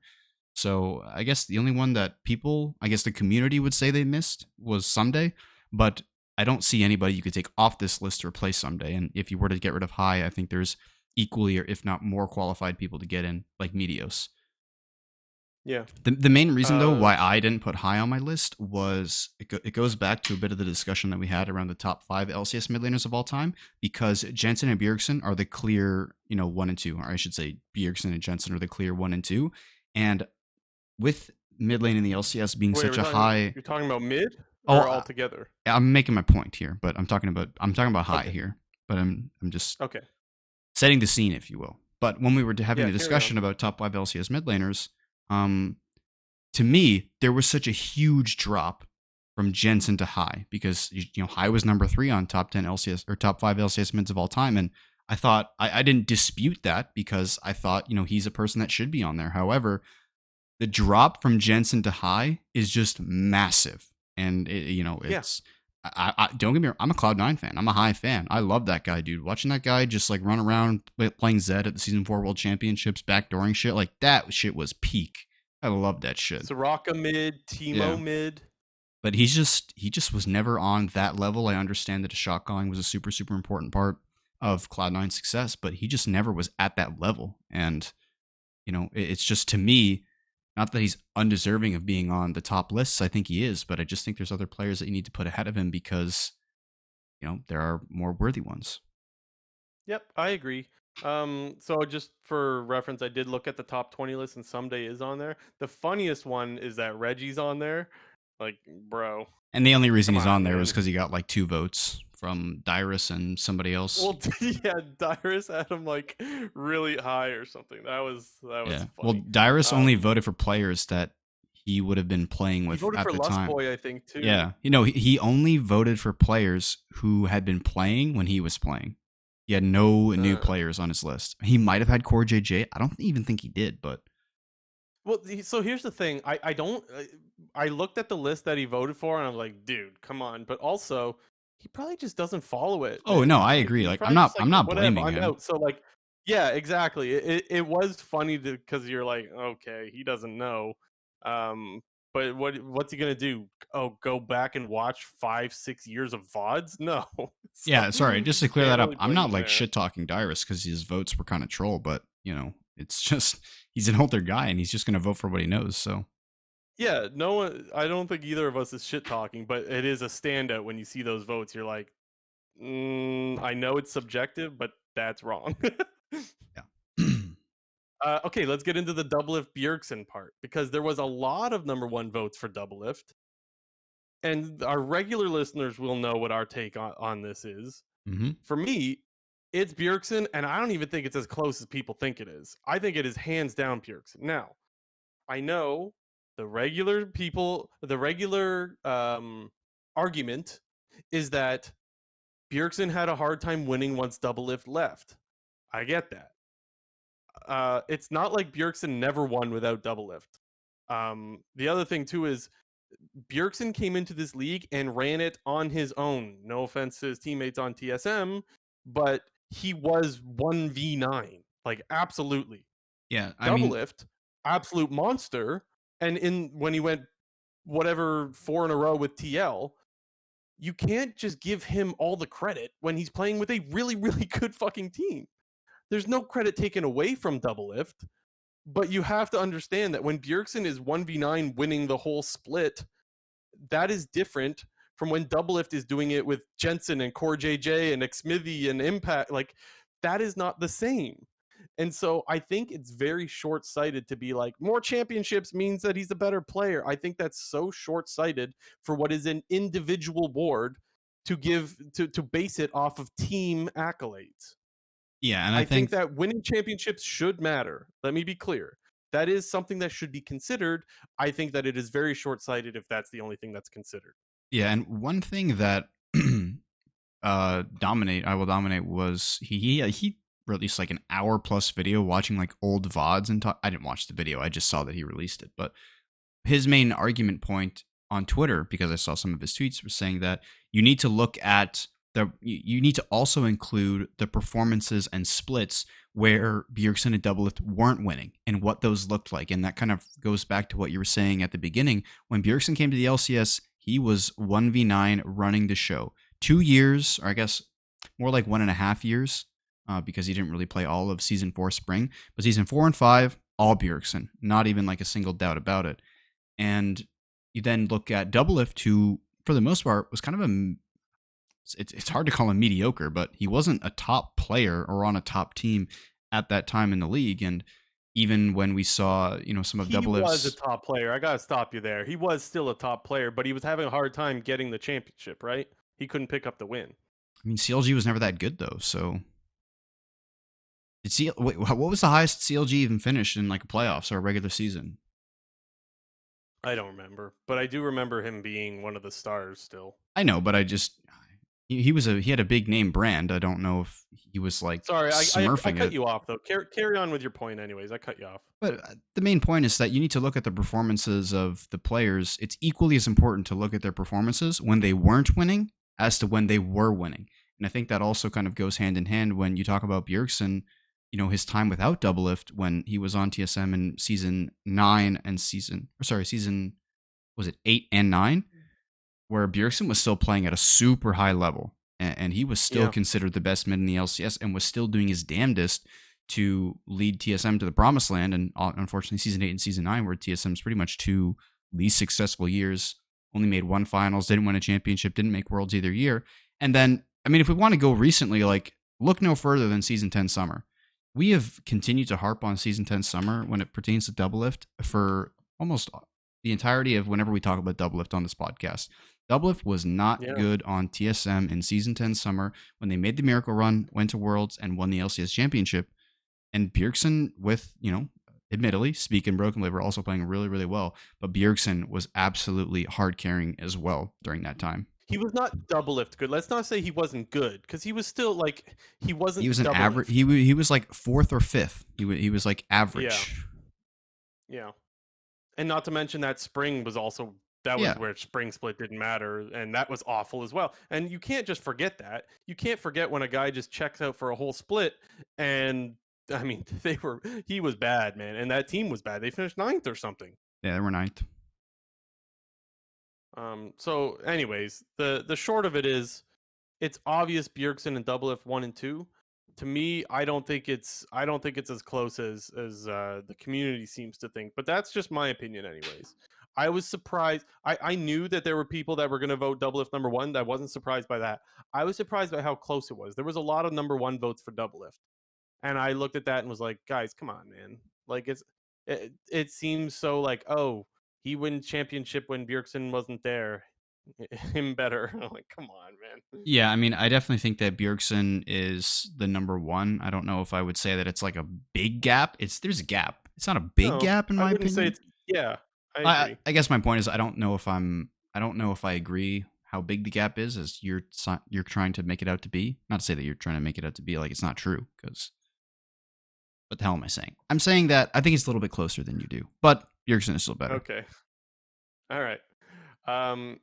So I guess the only one that the community would say they missed was Someday, but I don't see anybody you could take off this list to replace Someday. And if you were to get rid of High, I think there's equally or if not more qualified people to get in, like Meteos. Yeah. The main reason, though, why I didn't put High on my list was it goes back to a bit of the discussion that we had around the top 5 LCS mid laners of all time, because Jensen and Bjergsen are the clear, 1 and 2, or I should say Bjergsen and Jensen are the clear 1 and 2. And with mid lane in the LCS being such a high... You're talking about mid or altogether? I'm making my point here, but I'm talking about High here. But I'm just setting the scene, if you will. But when we were having a discussion about top 5 LCS mid laners, to me, there was such a huge drop from Jensen to High, because High was number 3 on top 10 LCS or top 5 LCS mids of all time, and I thought I didn't dispute that, because I thought he's a person that should be on there. However, the drop from Jensen to High is just massive, and it's I don't get me wrong, I'm a Cloud9 fan. I'm a High fan. I love that guy, dude. Watching that guy just like run around playing Zed at the Season 4 World Championships, backdooring shit, like that shit was peak. I love that shit. Soraka mid, Teemo mid. But he just was never on that level. I understand that shot calling was a super, super important part of Cloud9's success, but he just never was at that level. And, it's just, to me, not that he's undeserving of being on the top lists. I think he is, but I just think there's other players that you need to put ahead of him, because, there are more worthy ones. Yep, I agree. So just for reference, I did look at the top 20 list, and Someday is on there. The funniest one is that Reggie's on there. Like, bro. And the only reason he's on there was because he got like 2 votes from Dyrus and somebody else. Well, yeah, Dyrus had him like really high or something. That was funny. Well, Dyrus only voted for players that he would have been playing with at the time. Lustboy, I think, too. Yeah, he only voted for players who had been playing when he was playing. He had no new players on his list. He might have had Core JJ. I don't even think he did, but... Well, so here's the thing. I looked at the list that he voted for, and I'm like, dude, come on. But also, he probably just doesn't follow it. Oh, no, I agree. Like, I'm not blaming him. Out. So, like, yeah, exactly. It was funny because you're like, okay, he doesn't know. But what's he gonna do? Oh, go back and watch 5-6 years of VODs? No. So, yeah, sorry. Just to clear that up, I'm not like shit talking Dyrus because his votes were kind of troll, but it's just he's an older guy and he's just gonna vote for what he knows. So yeah, no one. I don't think either of us is shit talking, but it is a standout when you see those votes. You're like, I know it's subjective, but that's wrong. Yeah. Okay, let's get into the Doublelift Bjergsen part, because there was a lot of number 1 votes for Doublelift, and our regular listeners will know what our take on this is. Mm-hmm. For me, it's Bjergsen, and I don't even think it's as close as people think it is. I think it is hands down Bjergsen. Now, I know the regular argument is that Bjergsen had a hard time winning once Doublelift left. I get that. It's not like Bjergsen never won without Doublelift. The other thing too is Bjergsen came into this league and ran it on his own. No offense to his teammates on TSM, but he was 1v9. Like, absolutely. Yeah, Doublelift, absolute monster. And when he went 4 in a row with TL, you can't just give him all the credit when he's playing with a really, really good fucking team. There's no credit taken away from Doublelift, but you have to understand that when Bjergsen is 1v9 winning the whole split, that is different from when Doublelift is doing it with Jensen and Core JJ and Xmithy and Impact. Like, that is not the same. And so I think it's very short-sighted to be like, more championships means that he's a better player. I think that's so short-sighted for what is an individual award to base it off of team accolades. Yeah, and I think that winning championships should matter. Let me be clear. That is something that should be considered. I think that it is very short-sighted if that's the only thing that's considered. Yeah, and one thing that I Will Dominate was he released like an hour plus video watching like old VODs and I didn't watch the video. I just saw that he released it. But his main argument point on Twitter, because I saw some of his tweets, was saying that you need to look at you need to also include the performances and splits where Bjergsen and Doublelift weren't winning and what those looked like. And that kind of goes back to what you were saying at the beginning. When Bjergsen came to the LCS, he was 1v9 running the show. 2 years, or I guess more like 1.5 years, because he didn't really play all of Season 4 Spring. But Season 4 and 5, all Bjergsen. Not even like a single doubt about it. And you then look at Doublelift, who, for the most part, was kind of it's hard to call him mediocre, but he wasn't a top player or on a top team at that time in the league. And even when we saw, some of Doublelift's... He was a top player. I got to stop you there. He was still a top player, but he was having a hard time getting the championship, right? He couldn't pick up the win. I mean, CLG was never that good, though, so... What was the highest CLG even finished in like a playoffs or a regular season? I don't remember, but I do remember him being one of the stars still. I know, but he had a big name brand. I don't know if he was like smurfing I cut you off though. Carry on with your point anyways. I cut you off. But the main point is that you need to look at the performances of the players. It's equally as important to look at their performances when they weren't winning as to when they were winning. And I think that also kind of goes hand in hand when you talk about Bjergsen, his time without Doublelift when he was on TSM in season 9 and season, was it 8 and 9? Where Bjergsen was still playing at a super high level, and he was still considered the best mid in the LCS and was still doing his damnedest to lead TSM to the promised land. And unfortunately, Season 8 and Season 9 were TSM's pretty much 2 least successful years, only made 1 finals, didn't win a championship, didn't make Worlds either year. And then, I mean, if we want to go recently, like, look no further than Season 10 Summer. We have continued to harp on Season 10 Summer when it pertains to Doublelift for almost the entirety of whenever we talk about Doublelift on this podcast. Doublelift was not good on TSM in Season 10 Summer when they made the Miracle Run, went to Worlds, and won the LCS Championship. And Bjergsen, with, admittedly, Spica and Broken Liver also playing really, really well, but Bjergsen was absolutely hard carrying as well during that time. He was not Doublelift good. Let's not say he wasn't good, because he was still like he wasn't. He was an average. He was like 4th or 5th. He was like average. Yeah. And not to mention that Spring was also. That was where Spring Split didn't matter, and that was awful as well. And you can't just forget that. You can't forget when a guy just checks out for a whole split, and I mean, he was bad, man, and that team was bad. They finished 9th or something. Yeah, they were 9th. So, anyways, the short of it is, it's obvious Bjergsen and Doublelift 1 and 2. To me, I don't think it's as close as the community seems to think. But that's just my opinion, anyways. I was surprised. I knew that there were people that were going to vote Doublelift number 1. I wasn't surprised by that. I was surprised by how close it was. There was a lot of number 1 votes for Doublelift. And I looked at that and was like, guys, come on, man. Like, it seems so like, oh, he wins championship when Bjergsen wasn't there. Him better. I'm like, come on, man. Yeah, I mean, I definitely think that Bjergsen is the number 1. I don't know if I would say that it's like a big gap. There's a gap. It's not a big gap in my opinion. Say it's, I agree. I guess my point is I don't know if I agree how big the gap is as you're trying to make it out to be. Not to say that you're trying to make it out to be like it's not true, because what the hell am I saying? I'm saying that I think it's a little bit closer than you do, but Bjergsen is still better. Okay. All right.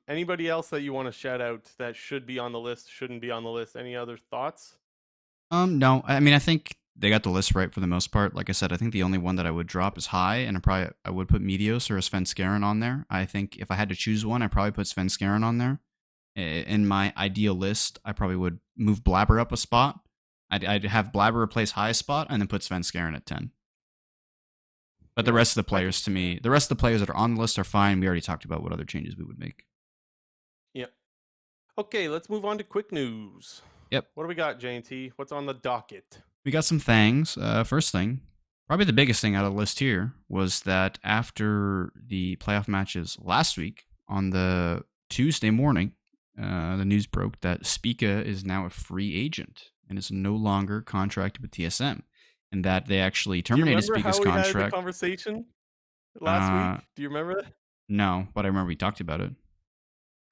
Anybody else that you want to shout out that should be on the list, shouldn't be on the list? Any other thoughts? No. I mean, I think they got the list right for the most part. Like I said, I think the only one that I would drop is High, and I would put Meteos or Svenskeren on there. I think if I had to choose one, I'd probably put Svenskeren on there. In my ideal list, I probably would move Blabber up a spot. I'd have Blabber replace High spot and then put Svenskeren at 10. But the rest of the players, to me, the rest of the players that are on the list are fine. We already talked about what other changes we would make. Yep. Okay, let's move on to quick news. Yep. What do we got, JT? What's on the docket? We got some things. First thing, probably the biggest thing out of the list here was that after the playoff matches last week, on the Tuesday morning, the news broke that Spica is now a free agent and is no longer contracted with TSM, and that they actually terminated Spica's how we contract. had the conversation last week? Do you remember that? No, but I remember we talked about it.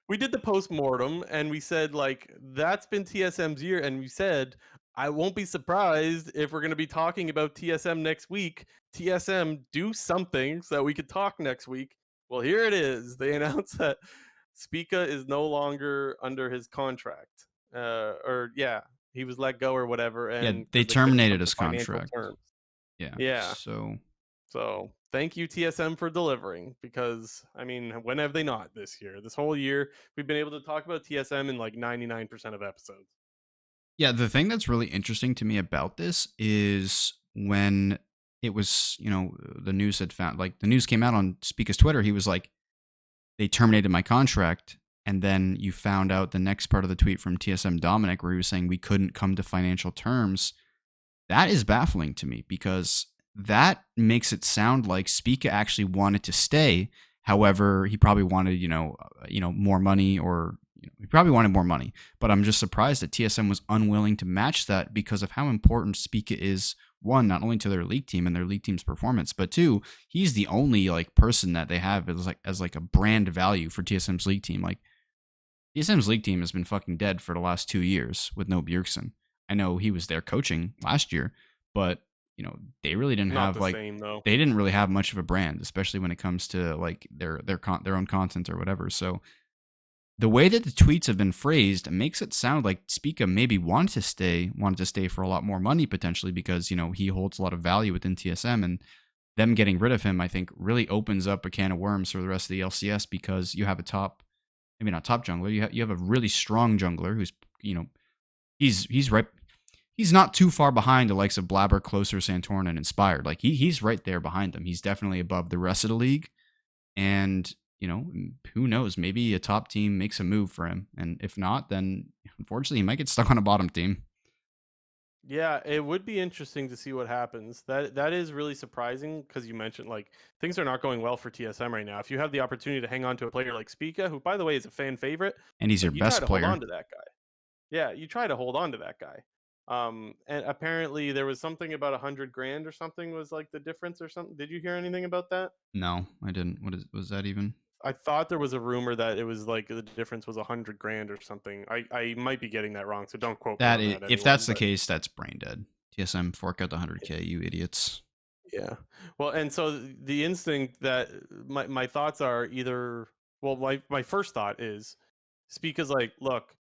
We did the post-mortem, and we said, like, that's been TSM's year, and we said, I won't be surprised if we're going to be talking about TSM next week. TSM, do something so that we could talk next week. Well, here it is. They announced that Spica is no longer under his contract. He was let go or whatever. And yeah, they terminated his contract. Terms. Yeah. So thank you, TSM, for delivering, because, I mean, when have they not this year? This whole year, we've been able to talk about TSM in like 99% of episodes. Yeah, the thing that's really interesting to me about this is when it was, the news had found, like, the news came out on Spica's Twitter, he was like, they terminated my contract. And then you found out the next part of the tweet from TSM Dominic where he was saying we couldn't come to financial terms. That is baffling to me because that makes it sound like Spica actually wanted to stay. However, he probably wanted, more money, or he probably wanted more money. But I'm just surprised that TSM was unwilling to match that because of how important Spica is. One, not only to their league team and their league team's performance, but two, he's the only person that they have as a brand value for TSM's league team. Like, TSM's league team has been fucking dead for the last 2 years with no Bjergsen. I know he was there coaching last year, but they really didn't have they didn't really have much of a brand, especially when it comes to like their own content or whatever. So the way that the tweets have been phrased makes it sound like Spica maybe wanted to stay for a lot more money potentially because he holds a lot of value within TSM, and them getting rid of him I think really opens up a can of worms for the rest of the LCS because you have a maybe not top jungler, you have a really strong jungler who's he's right. He's not too far behind the likes of Blabber, Closer, Santorin, and Inspired. Like he's right there behind them. He's definitely above the rest of the league. And, who knows? Maybe a top team makes a move for him. And if not, then unfortunately he might get stuck on a bottom team. Yeah, it would be interesting to see what happens. That is really surprising because you mentioned like things are not going well for TSM right now. If you have the opportunity to hang on to a player like Spica, who by the way is a fan favorite, and he's your best player, hold on to that guy. Yeah, you try to hold on to that guy. And apparently there was something about $100,000 or something was like the difference or something. Did you hear anything about that? No, I didn't. Was that even? I thought there was a rumor that it was like the difference was $100,000 or something. I might be getting that wrong, so don't quote that. Me on that if that's the case, that's brain dead. TSM, fork out the $100,000, you idiots. Yeah. Well, and so the instinct that my thoughts are either, well, my first thought is Spica's like, look,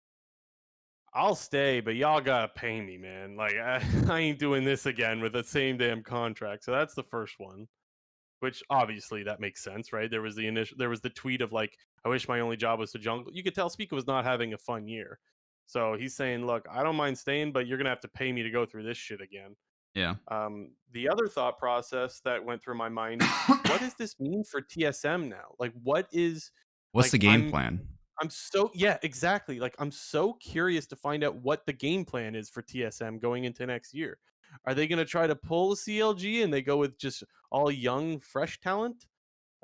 I'll stay, but y'all gotta pay me, man. Like I ain't doing this again with the same damn contract. So that's the first one, which obviously that makes sense, right? There was the tweet of like, I wish my only job was to jungle. You could tell Spica was not having a fun year. So he's saying, look, I don't mind staying, but you're gonna have to pay me to go through this shit again. Yeah. The other thought process that went through my mind, what does this mean for TSM now? Like, what's the game plan? Exactly. Like, I'm so curious to find out what the game plan is for TSM going into next year. Are they going to try to pull a CLG and they go with just all young, fresh talent?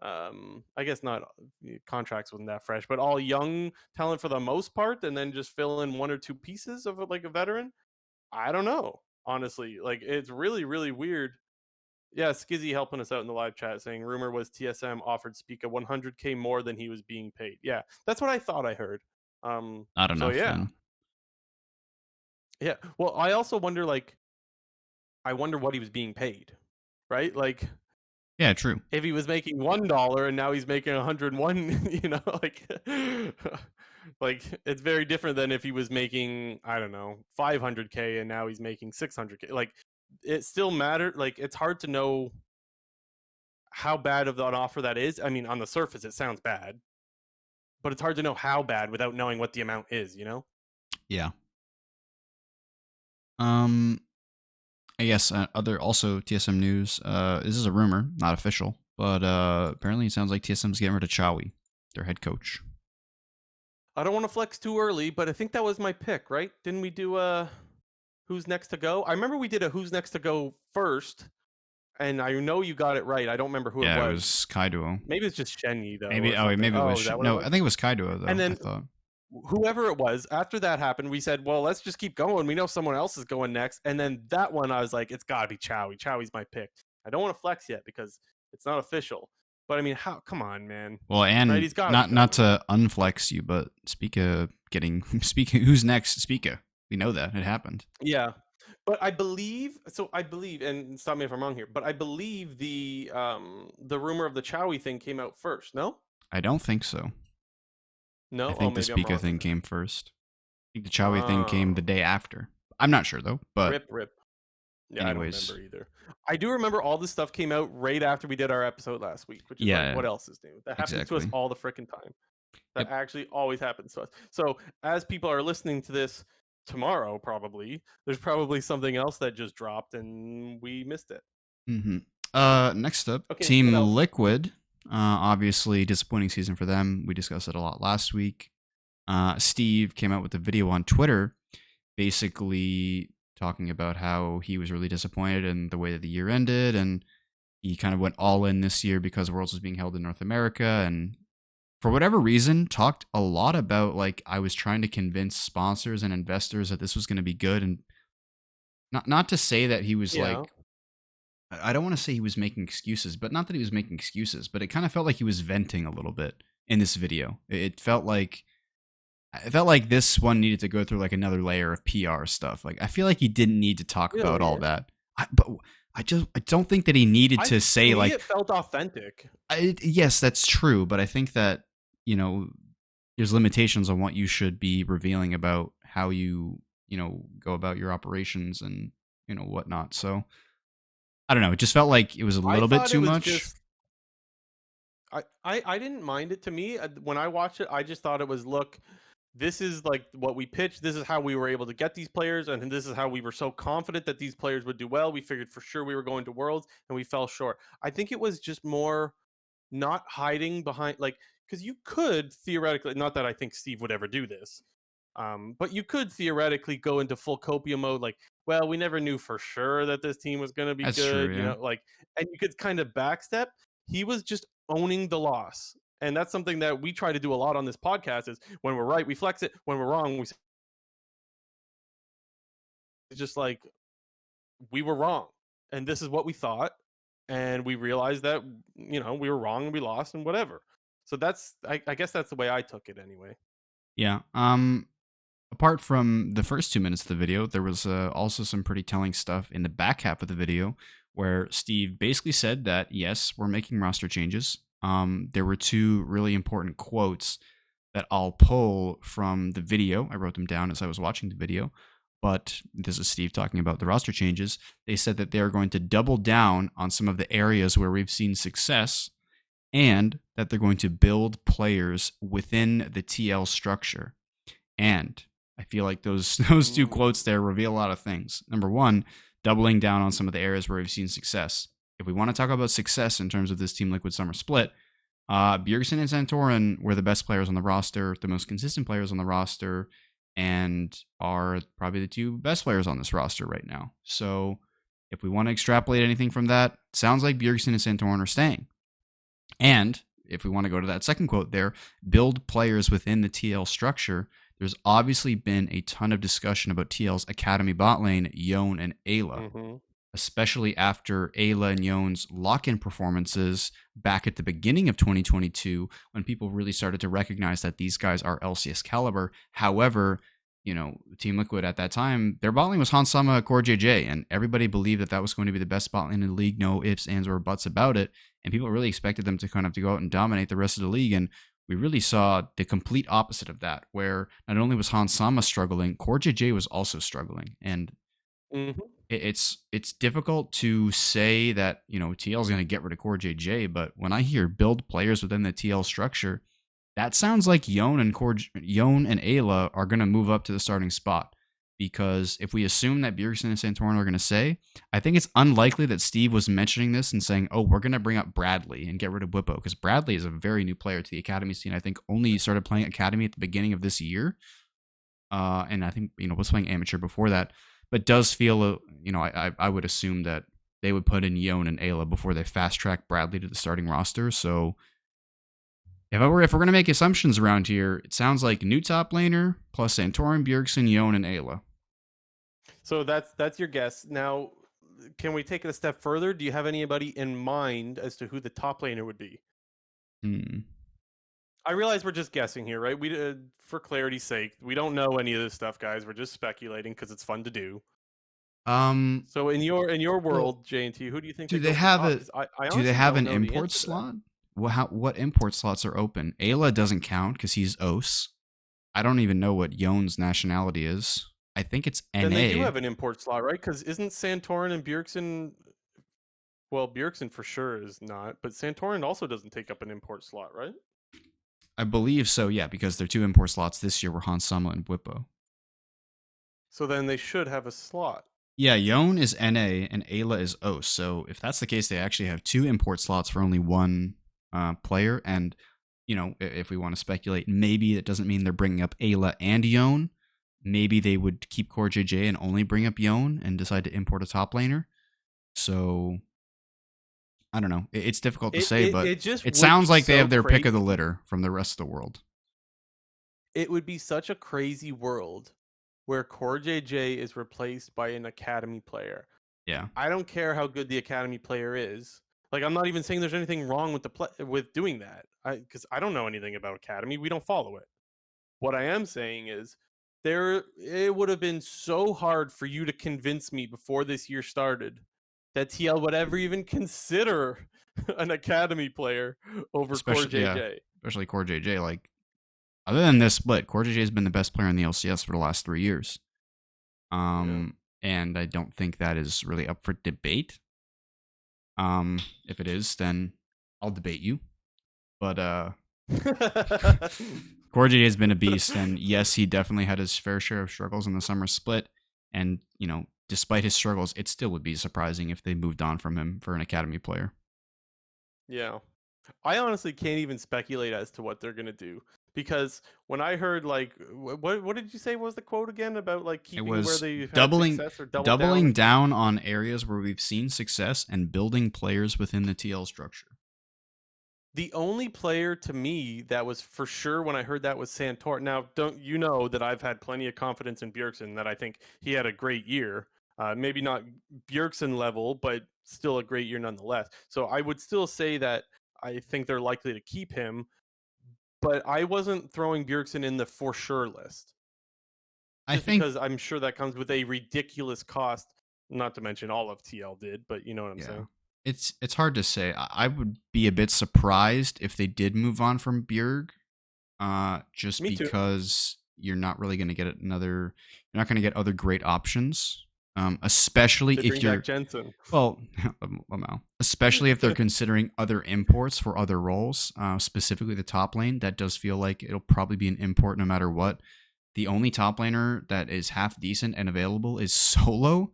I guess not. Contracts wasn't that fresh, but all young talent for the most part, and then just fill in one or two pieces of like a veteran. I don't know. Honestly, like it's really, really weird. Yeah, Skizzy helping us out in the live chat saying rumor was TSM offered Spica $100,000 more than he was being paid. Yeah, that's what I thought I heard. Not enough. So yeah. Then. Yeah. Well, I also wonder I wonder what he was being paid, right? Like, yeah, true. If he was making $1 and now he's making 101, like it's very different than if he was making, I don't know, 500K and now he's making 600K. Like it still matters. Like it's hard to know how bad of an offer that is. I mean, on the surface, it sounds bad, but it's hard to know how bad without knowing what the amount is, Yeah. I guess other also TSM news. This is a rumor, not official, but apparently it sounds like TSM's getting rid of Chowie, their head coach. I don't want to flex too early, but I think that was my pick, right? Didn't we do who's next to go? I remember we did a who's next to go first, and I know you got it right. I don't remember who it Yeah, it was. was Kaido. Maybe it's just Shenyi though. Maybe or something. maybe it was. Is that what No, it was? I think it was Kaido though. And then I thought. whoever it was, after that happened, we said, well, let's just keep going. We know someone else is going next. And then that one, I was like, it's got to be Chowie. Chowie's my pick. I don't want to flex yet because it's not official. But I mean, how? Come on, man. Well, and right? He's not to unflex you, but Spica getting Spica. Who's next? Spica. We know that it happened. Yeah, but I believe. So I believe, and stop me if I'm wrong here, but I believe the rumor of the Chowie thing came out first. No. I don't think so. No. I think the Spica thing came first. I think the Chowie thing came the day after. I'm not sure though. But rip. Yeah, anyways. I don't remember either. I do remember all this stuff came out right after we did our episode last week, which is like, what else is new? That happens to us all the frickin' time. That actually always happens to us. So as people are listening to this tomorrow, probably, there's probably something else that just dropped and we missed it. Mm-hmm. Next up, Team Liquid. Obviously, disappointing season for them. We discussed it a lot last week. Steve came out with a video on Twitter basically talking about how he was really disappointed in the way that the year ended, and he kind of went all in this year because Worlds was being held in North America, and for whatever reason talked a lot about like I was trying to convince sponsors and investors that this was going to be good, and not to say that he was like, I don't want to say he was making excuses, but not that he was making excuses, but it kind of felt like he was venting a little bit in this video. It felt like this one needed to go through like another layer of PR stuff. Like I feel like he didn't need to talk about all that. But I don't think that he needed to say like it felt authentic. Yes, that's true, but I think that, you know, there's limitations on what you should be revealing about how you go about your operations and whatnot. So I don't know. It just felt like it was a little bit too much. I didn't mind it. To me, when I watched it, I just thought it was, look, this is like what we pitched. This is how we were able to get these players, and this is how we were so confident that these players would do well. We figured for sure we were going to Worlds, and we fell short. I think it was just more not hiding behind, like, because you could theoretically, not that I think Steve would ever do this, but you could theoretically go into full copia mode, like, well, we never knew for sure that this team was going to be good, true, you know, like, and you could kind of backstep. He was just owning the loss. And that's something that we try to do a lot on this podcast is when we're right, we flex it. When we're wrong, we say, it's just like, we were wrong. And this is what we thought. And we realized that, we were wrong and we lost and whatever. So that's, I guess that's the way I took it anyway. Yeah. Apart from the first 2 minutes of the video, there was also some pretty telling stuff in the back half of the video where Steve basically said that, yes, we're making roster changes. There were 2 really important quotes that I'll pull from the video. I wrote them down as I was watching the video, but this is Steve talking about the roster changes. They said that they're going to double down on some of the areas where we've seen success, and that they're going to build players within the TL structure. And I feel like those 2 quotes there reveal a lot of things. Number 1, doubling down on some of the areas where we've seen success. If we want to talk about success in terms of this Team Liquid Summer split, Bjergsen and Santorin were the best players on the roster, the most consistent players on the roster, and are probably the 2 best players on this roster right now. So if we want to extrapolate anything from that, sounds like Bjergsen and Santorin are staying. And if we want to go to that second quote there, build players within the TL structure, there's obviously been a ton of discussion about TL's Academy bot lane, Yone and Ayla. Especially after Ayla and Yone's lock-in performances back at the beginning of 2022, when people really started to recognize that these guys are LCS caliber. However, Team Liquid at that time, their bot lane was Hansama Core JJ, and everybody believed that was going to be the best bot lane in the league, no ifs, ands, or buts about it, and people really expected them to kind of to go out and dominate the rest of the league, and we really saw the complete opposite of that, where not only was Hansama struggling, Core JJ was also struggling, and it's difficult to say that TL is going to get rid of Core JJ, but when I hear build players within the TL structure, that sounds like Yone and Ayla are going to move up to the starting spot, because if we assume that Bjergsen and Santorin are going to say, I think it's unlikely that Steve was mentioning this and saying, oh, we're going to bring up Bradley and get rid of Whippo, because Bradley is a very new player to the academy scene. I think only started playing academy at the beginning of this year. And I think, was playing amateur before that, but does feel, I would assume that they would put in Yon and Ayla before they fast track Bradley to the starting roster. So if we're going to make assumptions around here, it sounds like new top laner plus Santorin, Bjergsen, Yon, and Ayla. So that's your guess. Now, can we take it a step further? Do you have anybody in mind as to who the top laner would be? I realize we're just guessing here, right? We, for clarity's sake, we don't know any of this stuff, guys. We're just speculating because it's fun to do. So in your world, J&T, who do you think do they have an import import slot? What import slots are open? Ayla doesn't count because he's OS. I don't even know what Yon's nationality is. I think it's NA. Then they do have an import slot, right? Because isn't Santorin and Bjergsen... Well, Bjergsen for sure is not, but Santorin also doesn't take up an import slot, right? I believe so, yeah, because their 2 import slots this year were Han Sama and Whippo. So then they should have a slot. Yeah, Yon is NA and Ayla is OS. So if that's the case, they actually have 2 import slots for only 1 player. And, if we want to speculate, maybe it doesn't mean they're bringing up Ayla and Yon. Maybe they would keep Core JJ and only bring up Yon and decide to import a top laner. So I don't know. It's difficult to say, but it sounds like they have their pick of the litter from the rest of the world. It would be such a crazy world where Core JJ is replaced by an academy player. Yeah. I don't care how good the academy player is. Like, I'm not even saying there's anything wrong with with doing that, because I don't know anything about academy. We don't follow it. What I am saying is it would have been so hard for you to convince me before this year started that TL would ever even consider an academy player over Core JJ. Yeah, especially Core JJ. Like, other than this split, Core JJ has been the best player in the LCS for the last 3 years. And I don't think that is really up for debate. If it is, then I'll debate you. But Core JJ has been a beast, and yes, he definitely had his fair share of struggles in the summer split. And, despite his struggles, it still would be surprising if they moved on from him for an academy player. Yeah. I honestly can't even speculate as to what they're going to do, because when I heard, like, what did you say was the quote again about, like, keeping where they had success, or doubling down on areas where we've seen success and building players within the TL structure. The only player to me that was for sure when I heard that was Santorin. Now, don't you know that I've had plenty of confidence in Bjergsen, that I think he had a great year. Maybe not Bjergsen level, but still a great year nonetheless. So I would still say that I think they're likely to keep him, but I wasn't throwing Bjergsen in the for sure list. Because I'm sure that comes with a ridiculous cost, not to mention all of TL did, but you know what I'm saying? It's hard to say. I would be a bit surprised if they did move on from BJERG, just because you're not really going to get you're not going to get other great options, especially if you're Jensen. Well, especially if they're considering other imports for other roles, specifically the top lane. That does feel like it'll probably be an import no matter what. The only top laner that is half decent and available is Solo,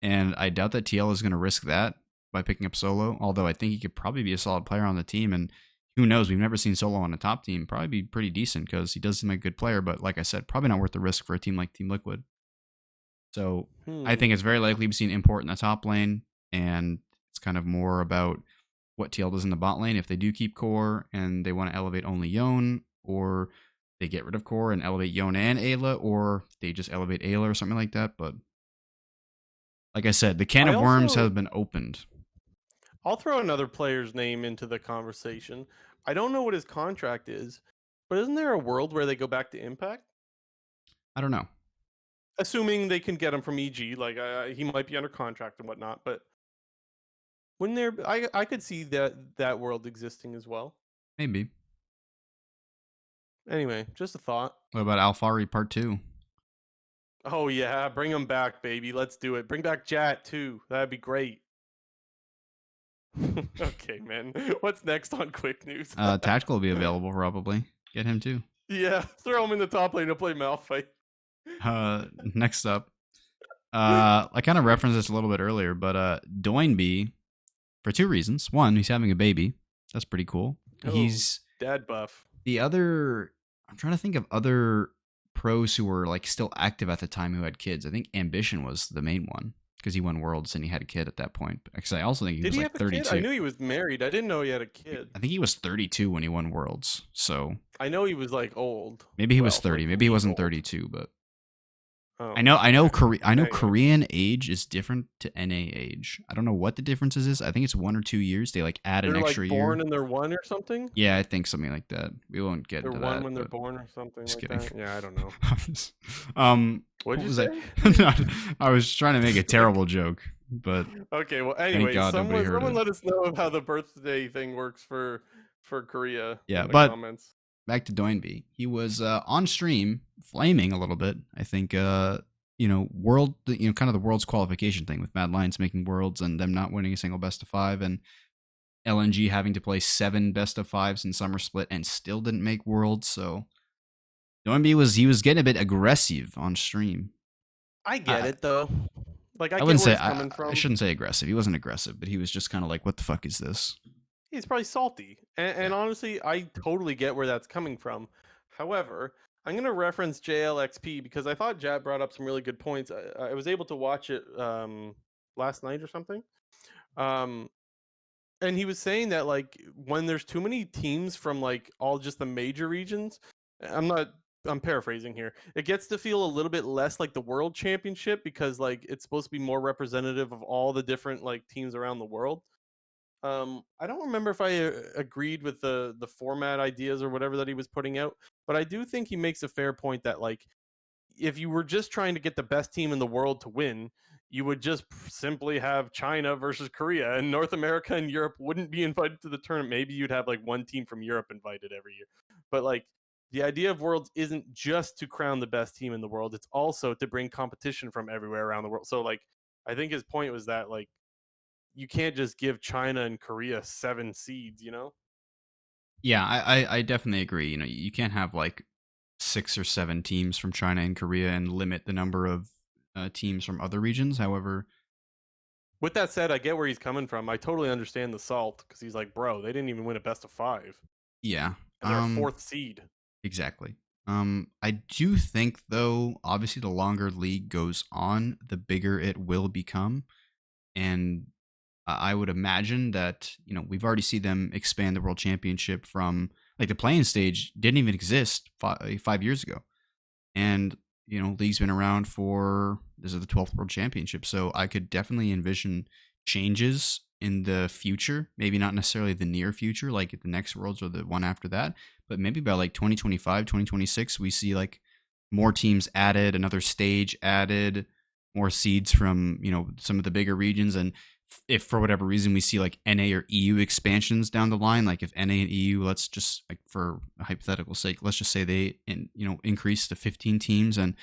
and I doubt that TL is going to risk that by picking up Solo, although I think he could probably be a solid player on the team, and who knows, we've never seen Solo on a top team. Probably be pretty decent because he does seem like a good player, but like I said, probably not worth the risk for a team like Team Liquid. So I think it's very likely we've seen import in the top lane, and it's kind of more about what TL does in the bot lane. If they do keep Core and they want to elevate only Yon, or they get rid of Core and elevate Yon and Ayla, or they just elevate Ayla or something like that. But like I said, the can of worms has been opened. I'll throw another player's name into the conversation. I don't know what his contract is, but isn't there a world where they go back to Impact? I don't know. Assuming they can get him from EG, like he might be under contract and whatnot, but wouldn't there? I could see that world existing as well. Maybe. Anyway, just a thought. What about Alfari Part 2? Oh yeah, bring him back, baby. Let's do it. Bring back Jat too. That'd be great. Okay, man. What's next on Quick News? Tactical will be available probably. Get him too. Yeah, throw him in the top lane to play Malphite. Next up, I kind of referenced this a little bit earlier, but Doinby, for two reasons. One, he's having a baby. That's pretty cool. Oh, He's dad buff. the other. I'm trying to think of other pros who were like still active at the time who had kids. I think Ambition was the main one because he won Worlds and he had a kid at that point. Because I also think he Did was he like have a kid? I 32. knew he was married. I didn't know he had a kid. I think he was 32 when he won Worlds. So I know he was like old. maybe he was Well, 30. like Maybe he weak wasn't old. 32, but Oh, I know okay. I know Anyway, Korean age is different to NA age. I don't know what the differences is. I think it's 1 or 2 years. They like add an they're extra like born year. and they're one or something. Yeah, I think something like that. We won't get They're into one that, when they're but born or something just like kidding. that. Yeah, I don't know. What'd What you was I? say? I was trying to make a terrible joke, but Okay. Well, thank anyway, God nobody heard someone it. let us know how the birthday thing works for Korea Yeah, in the but comments. back to Doinby. He was on stream flaming a little bit. I think kind of the world's qualification thing with Mad Lions making worlds and them not winning a single best of five and LNG having to play 7 best of fives in summer split and still didn't make worlds. So Doinby was getting a bit aggressive on stream. I get I it though. Like I I get wouldn't where say he's coming I from. shouldn't say aggressive. He wasn't aggressive, but he was just kind of like, "What the fuck is this?" He's probably salty. And Yeah. honestly, I totally get where that's coming from. However, I'm going to reference JLXP because I thought Jat brought up some really good points. I was able to watch it last night or something. Um, and he was saying that like when there's too many teams from like all just the major regions, I'm not I'm paraphrasing here. It gets to feel a little bit less like the world championship because like it's supposed to be more representative of all the different like teams around the world. I don't remember if I agreed with the format ideas or whatever that he was putting out, but I do think he makes a fair point that like if you were just trying to get the best team in the world to win, you would just simply have China versus Korea, and North America and Europe wouldn't be invited to the tournament. Maybe you'd have like one team from Europe invited every year, but like the idea of worlds isn't just to crown the best team in the world; it's also to bring competition from everywhere around the world. So like, I think his point was that like you can't just give China and Korea 7 seeds, you know? Yeah, I definitely agree. You can't have like 6 or 7 teams from China and Korea and limit the number of teams from other regions. However, With that said, I get where he's coming from. I totally understand the salt because he's like, bro, they didn't even win a best of five, yeah, and they're a fourth seed. exactly. I do think though, obviously, the longer league goes on, the bigger it will become, and I would imagine that we've already seen them expand the world championship from like the playing stage didn't even exist 5 years ago, and league's been around for this is the 12th world championship, so I could definitely envision changes in the future. Maybe not necessarily the near future, like at the next worlds or the one after that, but maybe by like 2025, 2026, we see like more teams added, another stage added, more seeds from some of the bigger regions. And if for whatever reason we see like NA or EU expansions down the line, like if NA and EU, let's just like for a hypothetical sake, let's just say they increase to 15 teams, and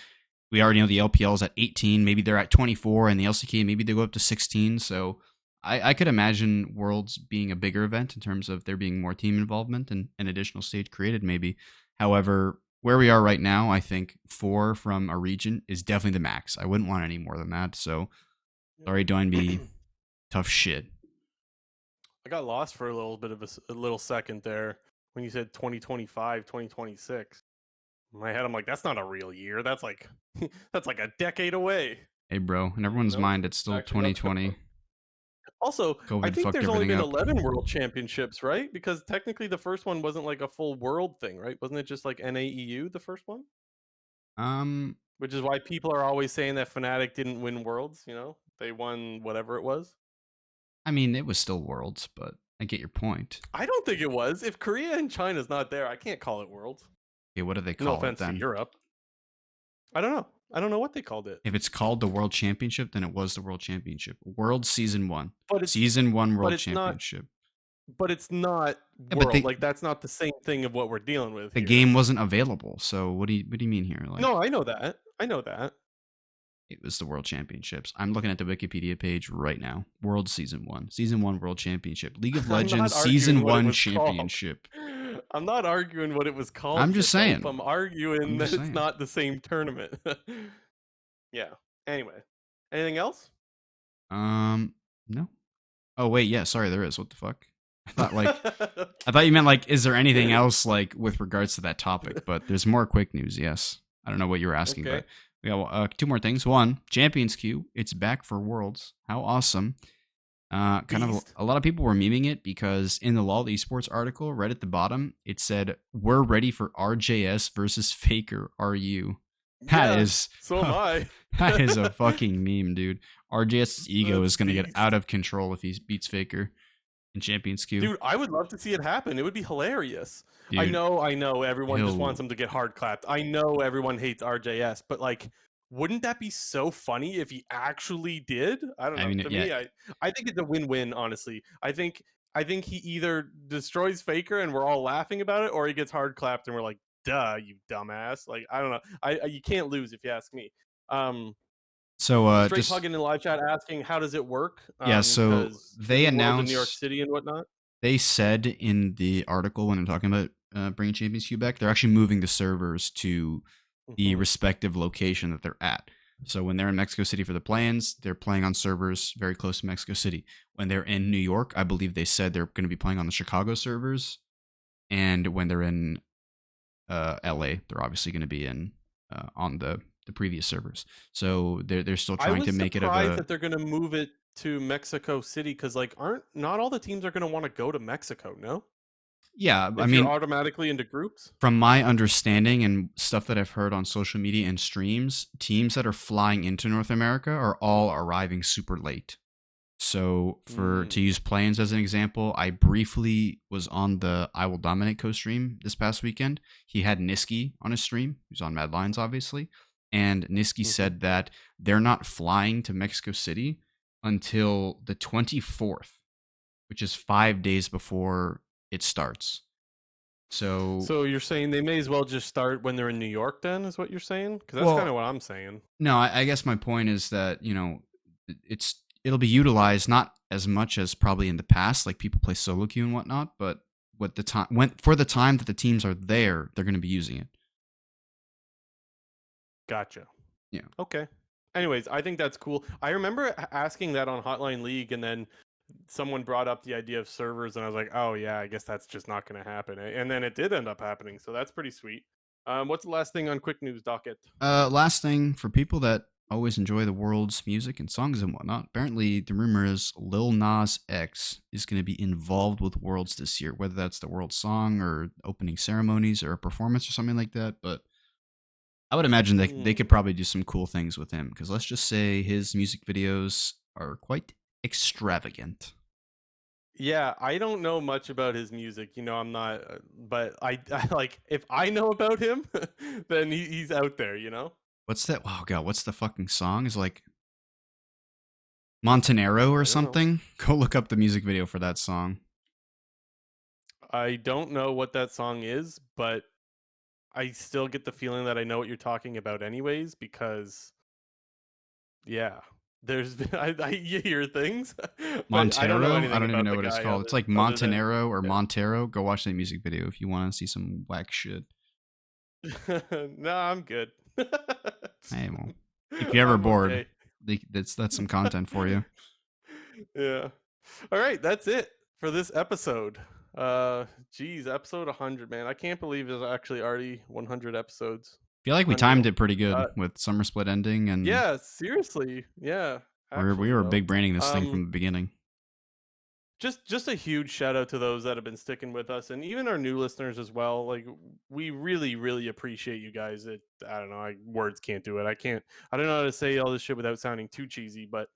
we already know the LPL is at 18, maybe they're at 24, and the LCK maybe they go up to 16. So I could imagine Worlds being a bigger event in terms of there being more team involvement and an additional stage created maybe. However, where we are right now, I think 4 from a region is definitely the max. I wouldn't want any more than that. So sorry, Doinby, tough shit. I got lost for a little bit of a little second there when you said 2025, 2026. In my head, I'm like, that's not a real year. That's like that's like a decade away. Hey, bro, in everyone's No, mind, it's still actually, that's 2020. close. Also, I COVID think fucked there's only everything been up. 11 world championships, right? Because technically the first one wasn't like a full world thing, right? Wasn't it just like NAEU, the first one? Um, Which is why people are always saying that Fnatic didn't win worlds, you know? They won whatever it was. I mean, it was still Worlds, but I get your point. I don't think it was. If Korea and China's not there, I can't call it worlds. Okay, what do they No call it offense to then? Europe. I don't know. I don't know what they called it. If it's called the World Championship, then it was the World Championship. World Season 1. But it's Season 1 but World it's not Championship. but it's not Yeah, but world. Like that's not the same thing of what we're dealing with the here. game wasn't available. So what do you mean here? Like, No, I know that. I know that. it was the World Championships. I'm looking at the Wikipedia page right now. World Season 1. Season 1 World Championship. League of I'm Legends not arguing Season what it 1 was called. Championship. I'm not arguing what it was called, I'm just saying. I'm arguing I'm that just it's saying. not the same tournament. Yeah. Anyway, anything else? No. Oh wait, yeah. Sorry, there is. What the fuck? I thought you meant like, is there anything else like with regards to that topic? But there's more quick news. Yes. I don't know what you were asking, Okay. but we got two more things. One, Champions Queue. It's back for Worlds. How awesome! Kind of Beast. a lot of people were memeing it because in the LoL Esports article, right at the bottom, it said, "We're ready for RJS versus Faker. Are you?" That Yeah, is so am I. that is a fucking meme, dude. RJS's ego That's is going to get beast. out of control if he beats Faker in Champions Queue. Dude, I would love to see it happen. It would be hilarious. Dude, I know everyone just he'll wants him to get hard clapped. I know everyone hates RJS, but like, wouldn't that be so funny if he actually did? I don't I know. mean, To yeah. me, I think it's a win-win, honestly. I think he either destroys Faker and we're all laughing about it, or he gets hard clapped and we're like, duh, you dumbass. Like, I don't know. I you can't lose if you ask me. So Straight just Pug in the live chat asking how does it work? yeah, so Because they doing Worlds in New York announced, City and whatnot. they said in the article when they're talking about bringing Champions Queue back, they're actually moving the servers to the Mhm. respective location that they're at. So when they're in Mexico City for the play-ins, they're playing on servers very close to Mexico City. When they're in New York, I believe they said they're going to be playing on the Chicago servers. And when they're in LA, they're obviously going to be in on the previous servers. So they're still I trying was to make it of surprised a that they're going to move it to Mexico City because, like, aren't not all the teams are going to want to go to Mexico? No, yeah. I if you're mean, automatically into groups. from my understanding and stuff that I've heard on social media and streams, teams that are flying into North America are all arriving super late. So to use play-ins as an example, I briefly was on the I Will Dominate co-stream this past weekend. He had Niski on his stream. He's on Mad Lions, obviously. And Niski said that they're not flying to Mexico City until the 24th, which is 5 days before it starts. So you're saying they may as well just start when they're in New York, then, is what you're saying? Because that's kind of what I'm saying. No, I guess my point is that, it'll be utilized not as much as probably in the past, like people play solo queue and whatnot, but for the time that the teams are there, they're going to be using it. Gotcha. Yeah. Okay. Anyways, I think that's cool. I remember asking that on Hotline League, and then someone brought up the idea of servers, and I was like, oh yeah, I guess that's just not going to happen. And then it did end up happening, so that's pretty sweet. What's the last thing on quick news docket? Last thing, for people that always enjoy the world's music and songs and whatnot, apparently the rumor is Lil Nas X is going to be involved with Worlds this year, whether that's the World Song or opening ceremonies or a performance or something like that. But I would imagine that they could probably do some cool things with him, because let's just say his music videos are quite extravagant. Yeah, I don't know much about his music. I'm not, but I like, if I know about him, then he's out there. What's that? Oh god, what's the fucking song? Is like Montanero or something? Go look up the music video for that song. I don't know what that song is, but I still get the feeling that I know what you're talking about anyways, because yeah, you hear things, but Montero? I don't know anything I don't even about know the what it's guy called. It's like other than Montanero or Montero. Go watch that music video if you want to see some whack shit. No, I'm good. Hey, well, if you're ever I'm bored, okay. that's some content for you. Yeah. All right, that's it for this episode. Geez, episode 100, man. I can't believe it's actually already 100 episodes. I feel like we timed it pretty good with Summer Split ending, and yeah, seriously, yeah. we were big braining this thing from the beginning. Just a huge shout out to those that have been sticking with us, and even our new listeners as well. Like, we really, really appreciate you guys. I don't know, words can't do it. I don't know how to say all this shit without sounding too cheesy, but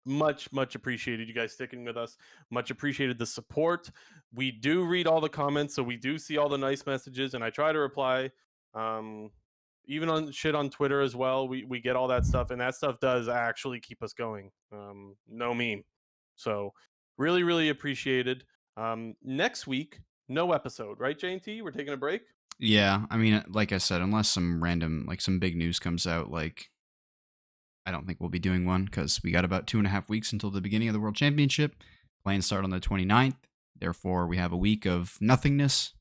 much appreciated you guys sticking with us. Much appreciated the support. We do read all the comments, so we do see all the nice messages, and I try to reply. Even on shit on Twitter as well, we get all that stuff, and that stuff does actually keep us going. No meme. So really, really appreciated. Next week, no episode, right, JT? We're taking a break. Yeah, I mean, like I said, unless some random, like some big news comes out, like I don't think we'll be doing one, because we got about 2.5 weeks until the beginning of the World Championship. Plans start on the 29th. Therefore, we have a week of nothingness.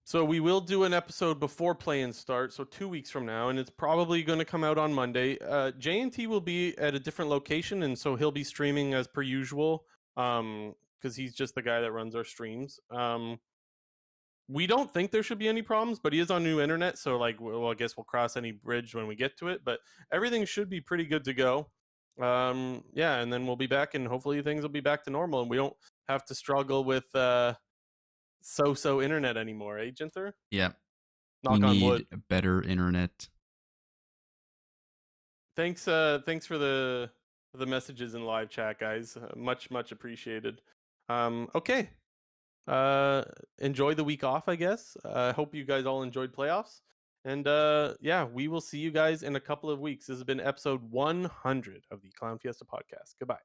So we will do an episode before play-in start, so 2 weeks from now, and it's probably going to come out on Monday. JNT will be at a different location, and so he'll be streaming as per usual, because he's just the guy that runs our streams. We don't think there should be any problems, but he is on new internet, so like, well, I guess we'll cross any bridge when we get to it. But everything should be pretty good to go. Yeah, and then we'll be back, and hopefully things will be back to normal, and we don't have to struggle with so internet anymore, eh, Ginther? Yeah. Knock we on need wood. better internet. Thanks for the messages in live chat, guys. Much appreciated. Okay. Enjoy the week off, I guess. I hope you guys all enjoyed playoffs. And yeah, we will see you guys in a couple of weeks. This has been episode 100 of the Clown Fiesta podcast. Goodbye.